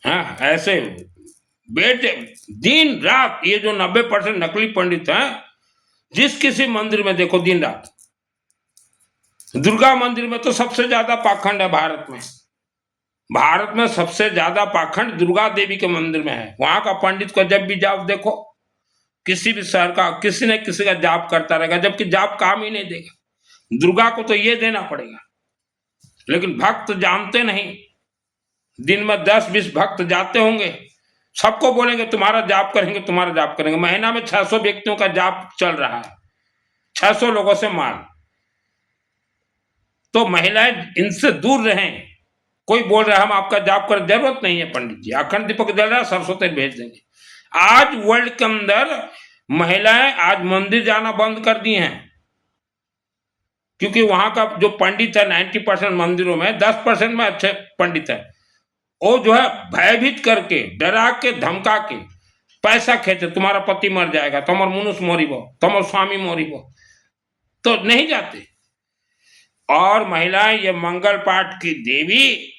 हाँ, ऐसे बेटे दिन रात, ये जो 90% नकली पंडित हैं, जिस किसी मंदिर में देखो दिन रात, दुर्गा मंदिर में तो सबसे ज्यादा पाखंड है भारत में। भारत में सबसे ज्यादा पाखंड दुर्गा देवी के मंदिर में है। वहां का पंडित को जब भी जाप देखो, किसी भी शहर का किसी न किसी का जाप करता रहेगा, जबकि जाप काम ही नहीं देगा। दुर्गा को तो ये देना पड़ेगा, लेकिन भक्त जानते नहीं। दिन में 10-20 भक्त जाते होंगे, सबको बोलेंगे तुम्हारा जाप करेंगे, तुम्हारा जाप करेंगे। महीना में 600 व्यक्तियों का जाप चल रहा है, 600 लोगों से माल। तो महिलाएं इनसे दूर रहें। कोई बोल रहा है हम आपका जाप कर, जरूरत नहीं है पंडित जी, अखंड दीपक जल रहा है, सरसों तेल भेज देंगे। आज वर्ल्ड के अंदर महिलाएं आज मंदिर जाना बंद कर दी हैं, क्योंकि वहां का जो पंडित है 90% मंदिरों में, 10% में अच्छे पंडित है, वो जो है भयभीत करके, डरा के, धमका के पैसा खेचे। तुम्हारा पति मर जाएगा, तुम्हारा मनुष्य मोरिबो, तुम्हारा स्वामी मोरिबो, तो नहीं जाते। और महिलाएं ये मंगल पाठ की देवी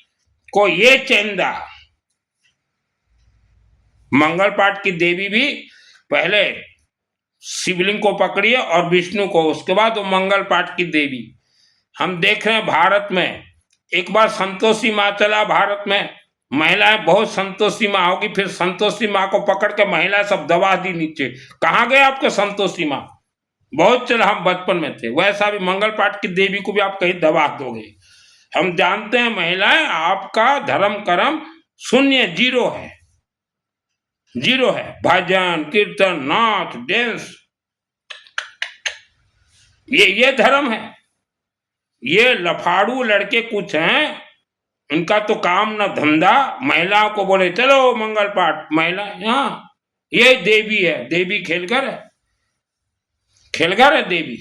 को ये चंदा, मंगल पाठ की देवी भी पहले शिवलिंग को पकड़िए और विष्णु को, उसके बाद वो मंगल पाठ की देवी। हम देख रहे हैं भारत में एक बार संतोषी माँ चला, भारत में महिलाएं बहुत संतोषी माँ होगी, फिर संतोषी माँ को पकड़ के महिलाएं सब दबा दी नीचे। कहाँ गए आपके संतोषी माँ? बहुत चला, हम बचपन में थे। वैसा भी मंगल पाठ की देवी को भी आप कहीं दबा दोगे। हम जानते हैं महिलाएं, आपका धर्म कर्म शून्य, जीरो है, जीरो है। भजन कीर्तन नाच डांस, ये धर्म है। ये लफाड़ू लड़के कुछ हैं, इनका तो काम ना धंधा। महिलाओं को बोले चलो मंगल पाठ, महिला यहाँ, ये देवी है, देवी खेलघर है, खेलघर है देवी।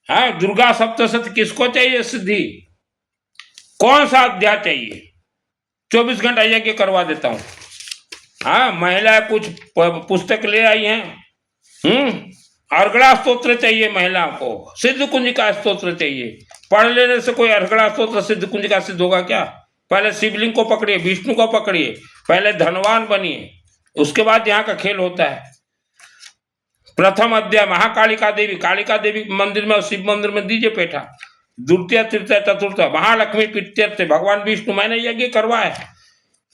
हाँ, दुर्गा सप्तशती किसको चाहिए सिद्धि? कौन सा अध्याय चाहिए? 24 घंटा यज्ञ करवा देता हूँ। हाँ, महिलाएं कुछ पुस्तक ले आई हैं, अर्गड़ा स्तोत्र चाहिए महिलाओं को, सिद्ध कुंज का स्तोत्र चाहिए। पढ़ लेने से कोई अर्गड़ा स्तोत्र सिद्ध कुंज का सिद्ध होगा क्या? पहले शिवलिंग को पकड़िए, विष्णु को पकड़िए, पहले धनवान बनिए, उसके बाद यहाँ का खेल होता है। प्रथम अध्याय महाकालिका देवी, कालिका देवी मंदिर में, शिव मंदिर में दीजिए पेठा। द्वितीय तृतीय चतुर्थ महालक्ष्मी प्रीत्यर्थ भगवान विष्णु, मैंने यज्ञ करवाया है,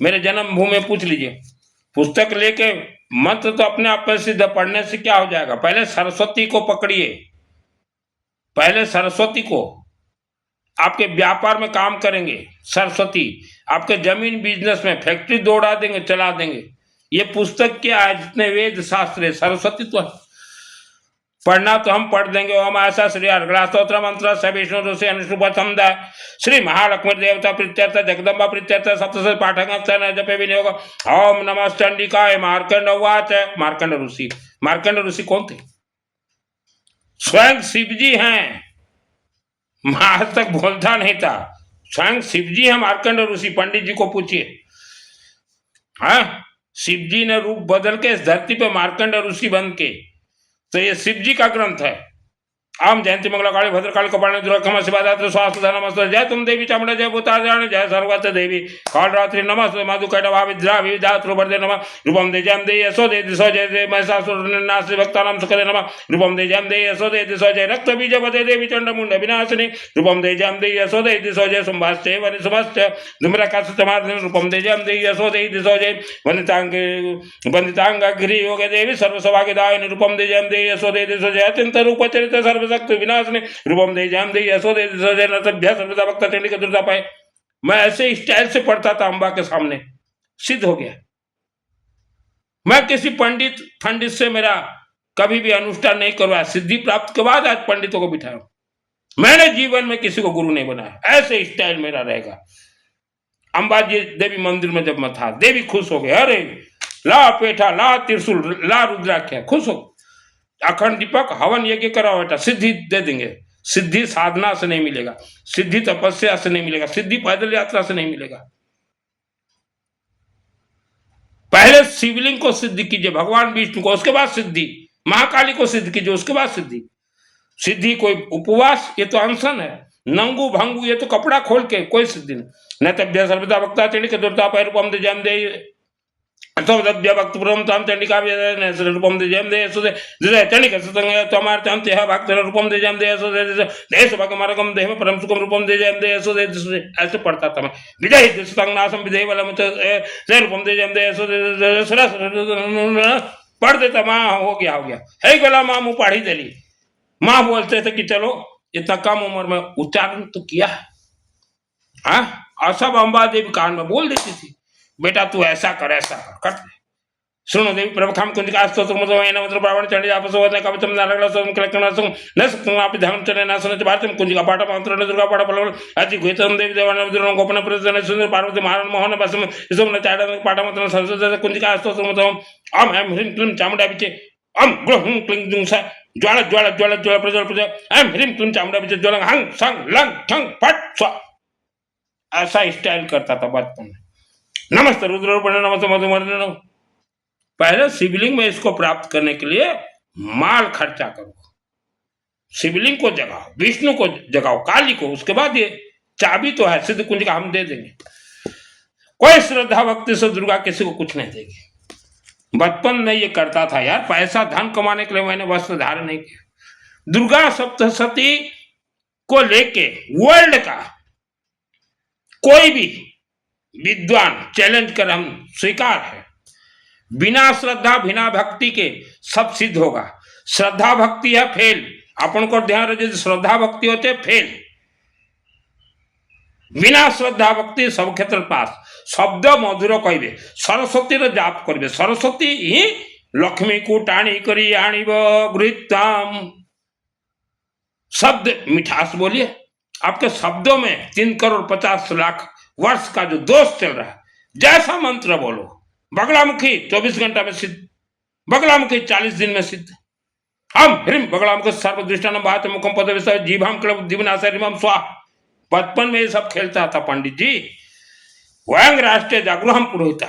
मेरे जन्मभूमि में पूछ लीजिए। पुस्तक लेके मंत्र तो अपने आप में सिद्ध, पढ़ने से क्या हो जाएगा? पहले सरस्वती को पकड़िए, पहले सरस्वती को। आपके व्यापार में काम करेंगे सरस्वती, आपके जमीन बिजनेस में फैक्ट्री दौड़ा देंगे, चला देंगे। ये पुस्तक क्या है? जितने वेद शास्त्र है, सरस्वती तो है। पढ़ना तो हम पढ़ देंगे। ओम ऐसा श्री अर्गड़ा स्तोत्र मंत्र स विष्णु ऋषि अनुष्ठुपथम द श्री महालक्ष्मी देवता प्रीत्यर्थ जगदम्बा प्रीत्यर्थ सप्तशती पाठक जपे विनियोग। ओम नमः चंडिकाय मार्कंड उवाच। मार्कंड ऋषि, मार्कंड ऋषि कौन थे? स्वयं शिव जी हैं। आज तक बोलता नहीं था, स्वयं शिव जी हैं मार्कंड ऋषि। पंडित जी को पूछिए। हाँ, शिव जी ने रूप बदल के इस धरती पे मार्कंड ऋषि बन के, तो ये शिव जी का ग्रंथ है। आम जयंती मंगला काली भद्रकाली कपालिनी दुर्गा क्षमा शिवादात्र स्वास्थ्य नमस्ते। जय तुम देवी चामुंडा जय भूतारण्य जय सर्वगत देवी काल रात्रि नमस्ते मधु कैटवा विद्रा विविधात्र वर्धे नमः। रूपम दे जयम दे यशो दे दिशो जय दे महिषासुरनाश भक्तानां सुखदे नमः। रूपम दे जयम दे यशो दे दिशो जय रक्त बीज पदे देवी चंड मुंड विनाशिनी। रूपम दे जयम दे यशो दे दिशो जय शुंभाश्च वनिशुभश्च धूम्रकाश समार्दन। रूपम दे जयम दे यशो दे दिशो जय वनितांग गिरि योग देवी सर्वसौभाग्यदायिनी। रूपम दे जयम दे यशो दे दिशो जय अत्यंत रूप चरित सर्व शक्ति विनाशनी। रूपम दे जयम दे यशो दे दिशो जय नतभ्य सर्वदा भक्त चंडी के दुर्गा पाए। मैं ऐसे स्टाइल से पढ़ता था, अम्बा के सामने सिद्ध हो गया। मैं किसी पंडित से मेरा कभी भी अनुष्ठान नहीं करवाया, सिद्धि प्राप्त के बाद आज पंडितों को बिठाया। मैंने जीवन में किसी को गुरु नहीं बनाया, ऐसे स्टाइल मेरा रहेगा। अंबाजी देवी मंदिर में जब मैं था, देवी खुश हो गए, अरे ला पेठा, ला त्रिशूल, ला रुद्राक्ष, खुश हो। अखंड दीपक हवन यज्ञ कराओ बेटा, सिद्धि दे देंगे। सिद्धि साधना से नहीं मिलेगा, सिद्धि तपस्या से नहीं मिलेगा, सिद्धि पैदल यात्रा से नहीं मिलेगा। पहले शिवलिंग को सिद्धि कीजिए, भगवान विष्णु को, उसके बाद सिद्धि। महाकाली को सिद्ध कीजिए, उसके बाद सिद्धि। सिद्धि कोई उपवास, ये तो अनशन है। नंगू भंगू, ये तो कपड़ा खोल के, कोई सिद्धि नहीं। न तभ्य सर्वदा वक्ता चंडी के दुर्ता पैरूपम दे जम दे तभ्य भक्त पुरम तम चंडिका रूपम दे जम दे सुदे जय चंडी के सतंग तमार तम तेह भक्त रूपम दे जम दे सुदे देश भग मार्गम देह में परम सुखम रूपम दे जम दे सुदे। ऐसे पढ़ता था मैं। विजय सतंग नासम विजय वाला मुझे जय रूपम दे जम दे सुदे सरस पढ़ देता। माँ हो गया है गोला माँ मुँह पढ़ी देली। माँ बोलते थे कि चलो, इतना कम उम्र में उच्चारण तो किया है। हाँ, और सब अम्बा देवी कान में बोल देती थी, बेटा तू ऐसा कर करते। सुनो देवी प्रभखम कुंजिका स्तोत्र मतलब मंत्र ब्राह्मण चंडी आपस होने कवितम नारगला सोम कलेक्टर सं न सकतं आप धर्म चले न सुनते भारतम कुंजिका पाठ मंत्र न दुर्गा पाठ फल अति गुहितम देवी देवान विद्रोह गोपन प्रजन सुंदर पार्वती महाराज मोहन बसम इसम न चाड़ पाठ मंत्र संस्कृत कुंजिका स्तोत्र मतलब अम हम ह्रीं क्लीं चामुंडा बिचे अम ग्रहं क्लीं जुंसा ज्वाला ज्वाला ज्वाला ज्वाला प्रज्वल प्रज्वल अम ह्रीं क्लीं चामुंडा बिचे ज्वलं हंग संग लंग ठंग फट स्वा। ऐसा स्टाइल करता था बचपन में। नमस्ते रुद्र नमस्ते मधुमर्दन। पहले शिवलिंग में इसको प्राप्त करने के लिए माल खर्चा करो, शिवलिंग को जगाओ, विष्णु को जगाओ, काली को, उसके बाद ये चाबी तो है सिद्ध कुंज का, हम दे देंगे। कोई श्रद्धा भक्ति से दुर्गा किसी को कुछ नहीं देगी। बचपन में ये करता था यार, पैसा धन कमाने के लिए मैंने वस्त्र धारण नहीं किया। दुर्गा सप्तशती को लेके वर्ल्ड का कोई भी विद्वान चैलेंज कर हम स्वीकार है। बिना श्रद्धा बिना भक्ति के सब सिद्ध होगा। श्रद्धा भक्ति है फेल, अपन को ध्यान रखिए। श्रद्धा भक्ति होते फेल, बिना श्रद्धा भक्ति सब क्षेत्र पास। शब्द मधुर कहबे, सरस्वती रो जाप करबे, सरस्वती ही लक्ष्मी को टाणी करी आनिब गृहीताम। शब्द मिठास बोलिए। आपके शब्दों में 3,50,00,000 वर्ष का जो दोष चल रहा है, जैसा मंत्र बोलो। बगलामुखी 24 घंटा में सिद्ध, बगलामुखी 40 दिन में सिद्ध। हम ह्रीं बगलामुखी सर्वदृष्टान बात मुखम पद विषय जीभाम क्लब दिवनाशरिमम स्वा। बचपन में ये सब खेलता था पंडित जी। वयंग राष्ट्रीय जागरूहम पुरोहिता,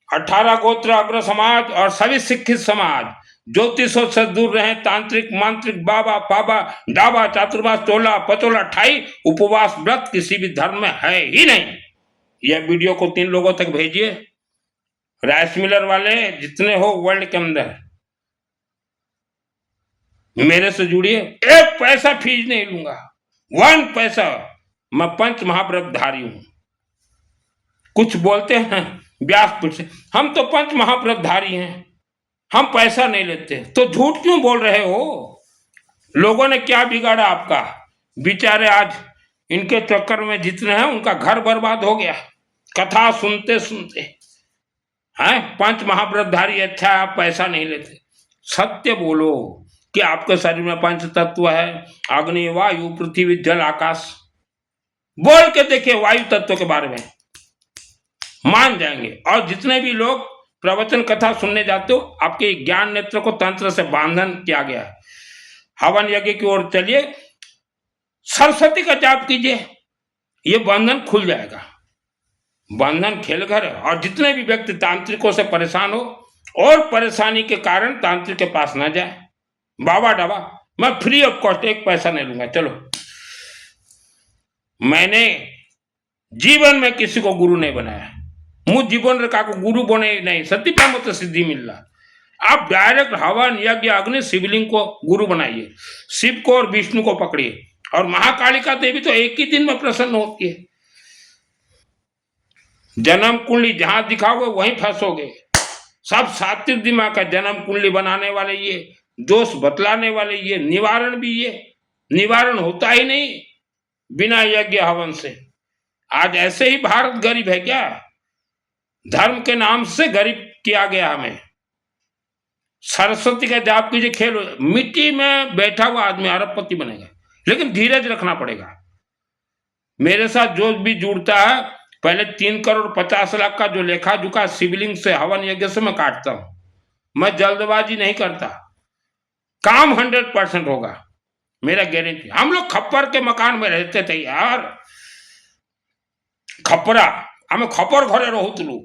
18 गोत्र अग्र समाज और सभी शिक्षित समाज ज्योतिषों से दूर रहे। तांत्रिक मांत्रिक बाबा पाबा डाबा चातुर्मास चोला पचोला ठाई उपवास व्रत किसी भी धर्म में है ही नहीं। यह वीडियो को 3 लोगों तक भेजिए। राइस मिलर वाले जितने हो वर्ल्ड के अंदर, मेरे से जुड़िए। 1 पैसा फीस नहीं लूंगा, 1 पैसा। मैं पंच महाव्रतधारी हूं। कुछ बोलते हैं व्यासपीठ से, हम तो पंच महाव्रतधारी हैं, हम पैसा नहीं लेते। तो झूठ क्यों बोल रहे हो? लोगों ने क्या बिगाड़ा आपका? बेचारे आज इनके चक्कर में जितने हैं उनका घर बर्बाद हो गया, कथा सुनते सुनते हैं। पंच महाव्रतधारी अच्छा, आप पैसा नहीं लेते। सत्य बोलो कि आपके शरीर में 5 तत्व है, अग्नि वायु पृथ्वी जल आकाश। बोल के देखिए वायु तत्व के बारे में, मान जाएंगे। और जितने भी लोग प्रवचन कथा सुनने जाते हो, आपके ज्ञान नेत्र को तंत्र से बांधन किया गया है। हवन यज्ञ की ओर चलिए, सरस्वती का जाप कीजिए, ये बंधन खुल जाएगा। बंधन खेल घर है। और जितने भी व्यक्ति तांत्रिकों से परेशान हो और परेशानी के कारण तांत्रिक के पास ना जाए, बाबा डाबा, मैं फ्री ऑफ कॉस्ट 1 पैसा नहीं लूंगा। चलो, मैंने जीवन में किसी को गुरु नहीं बनाया, मुझ जीवन रेखा को गुरु बने नहीं। सत्य प्रेम तो सिद्धि मिल रहा। आप डायरेक्ट हवन यज्ञ अग्नि शिवलिंग को गुरु बनाइए, शिव को और विष्णु को पकड़िए। और महाकालिका देवी तो एक ही दिन में प्रसन्न होती है। जन्म कुंडली जहां दिखाओगे वहीं फंसोगे। सब सात्विक दिमाग का जन्म कुंडली बनाने वाले ये, दोष बतलाने वाले ये, निवारण भी ये। निवारण होता ही नहीं बिना यज्ञ हवन से। आज ऐसे ही भारत गरीब है क्या? धर्म के नाम से गरीब किया गया हमें। सरस्वती का जाप कीजिए, खेल। मिट्टी में बैठा हुआ आदमी अरबपति बनेगा, लेकिन धीरज रखना पड़ेगा। मेरे साथ जो भी जुड़ता है, पहले 3,50,00,000 का जो लेखा जुका शिवलिंग से हवन यज्ञ से मैं काटता हूं। मैं जल्दबाजी नहीं करता, काम 100% होगा, मेरा गारंटी। हम लोग खप्पर के मकान में रहते थे यार, खपरा, हमें खपर घरे रहूतलू।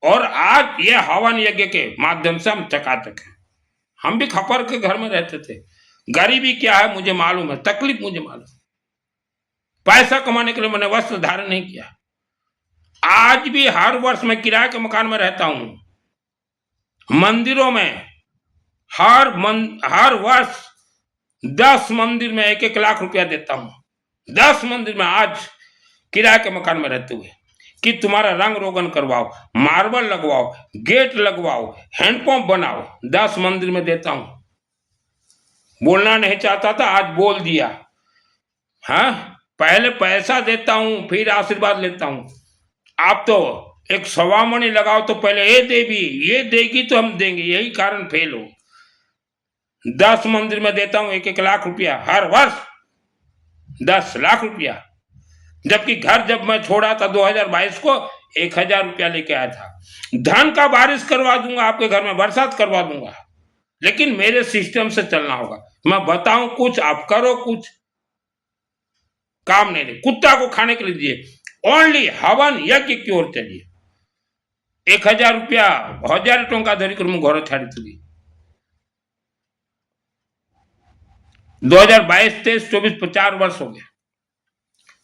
और आज ये हवन यज्ञ के माध्यम से हम चकाचक हैं। हम भी खपर के घर में रहते थे। गरीबी क्या है मुझे मालूम है, तकलीफ मुझे मालूम। पैसा कमाने के लिए मैंने वस्त्र धारण नहीं किया। आज भी हर वर्ष मैं किराए के मकान में रहता हूं। मंदिरों में हर वर्ष 10 मंदिर में 1-1 लाख रुपया देता हूं। 10 मंदिर में आज किराए के मकान में रहते हुए कि तुम्हारा रंग रोगन करवाओ, मार्बल लगवाओ, गेट लगवाओ, हैंडपंप बनाओ, 10 मंदिर में देता हूं। बोलना नहीं चाहता था, आज बोल दिया। हाँ, पहले पैसा देता हूं फिर आशीर्वाद लेता हूं। आप तो एक सवामणि लगाओ तो पहले ये देवी, ये देगी तो हम देंगे, यही कारण फेल हो। 10 मंदिर में देता हूं 1-1 लाख रुपया हर वर्ष, 10 लाख रुपया। जबकि घर जब मैं छोड़ा था 2022 को 1000 रुपया लेके आया था। धन का बारिश करवा दूंगा, आपके घर में बरसात करवा दूंगा, लेकिन मेरे सिस्टम से चलना होगा। मैं बताऊं कुछ, आप करो कुछ, काम नहीं दे। कुत्ता को खाने के लिए दिए, ओनली हवन यज्ञ की ओर चलिए। 1000 रुपया 1000 टंका धरिक मु घर छाड़ी 2022, 23, 24, 4 वर्ष हो गया।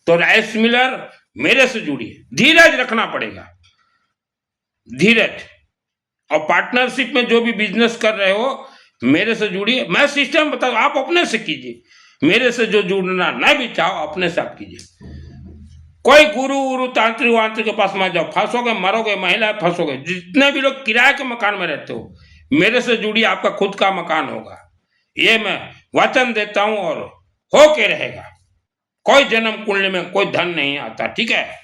तो राइस मिलर मेरे से जुड़िए, धीरज रखना पड़ेगा, धीरज। और पार्टनरशिप में जो भी बिजनेस कर रहे हो मेरे से जुड़िए। मैं सिस्टम बताऊं, आप अपने से कीजिए। मेरे से जो जुड़ना नहीं भी चाहो अपने से आप कीजिए। कोई गुरु तांत्रिक वांत्रिक के पास मत जाओ, फंसोगे, मरोगे, महिलाएं फंसोगे। जितने भी लोग किराए के मकान में रहते हो मेरे से जुड़िए, आपका खुद का मकान होगा, ये मैं वचन देता हूं और हो के रहेगा। कोई जन्म कुंडली में कोई धन नहीं आता, ठीक है।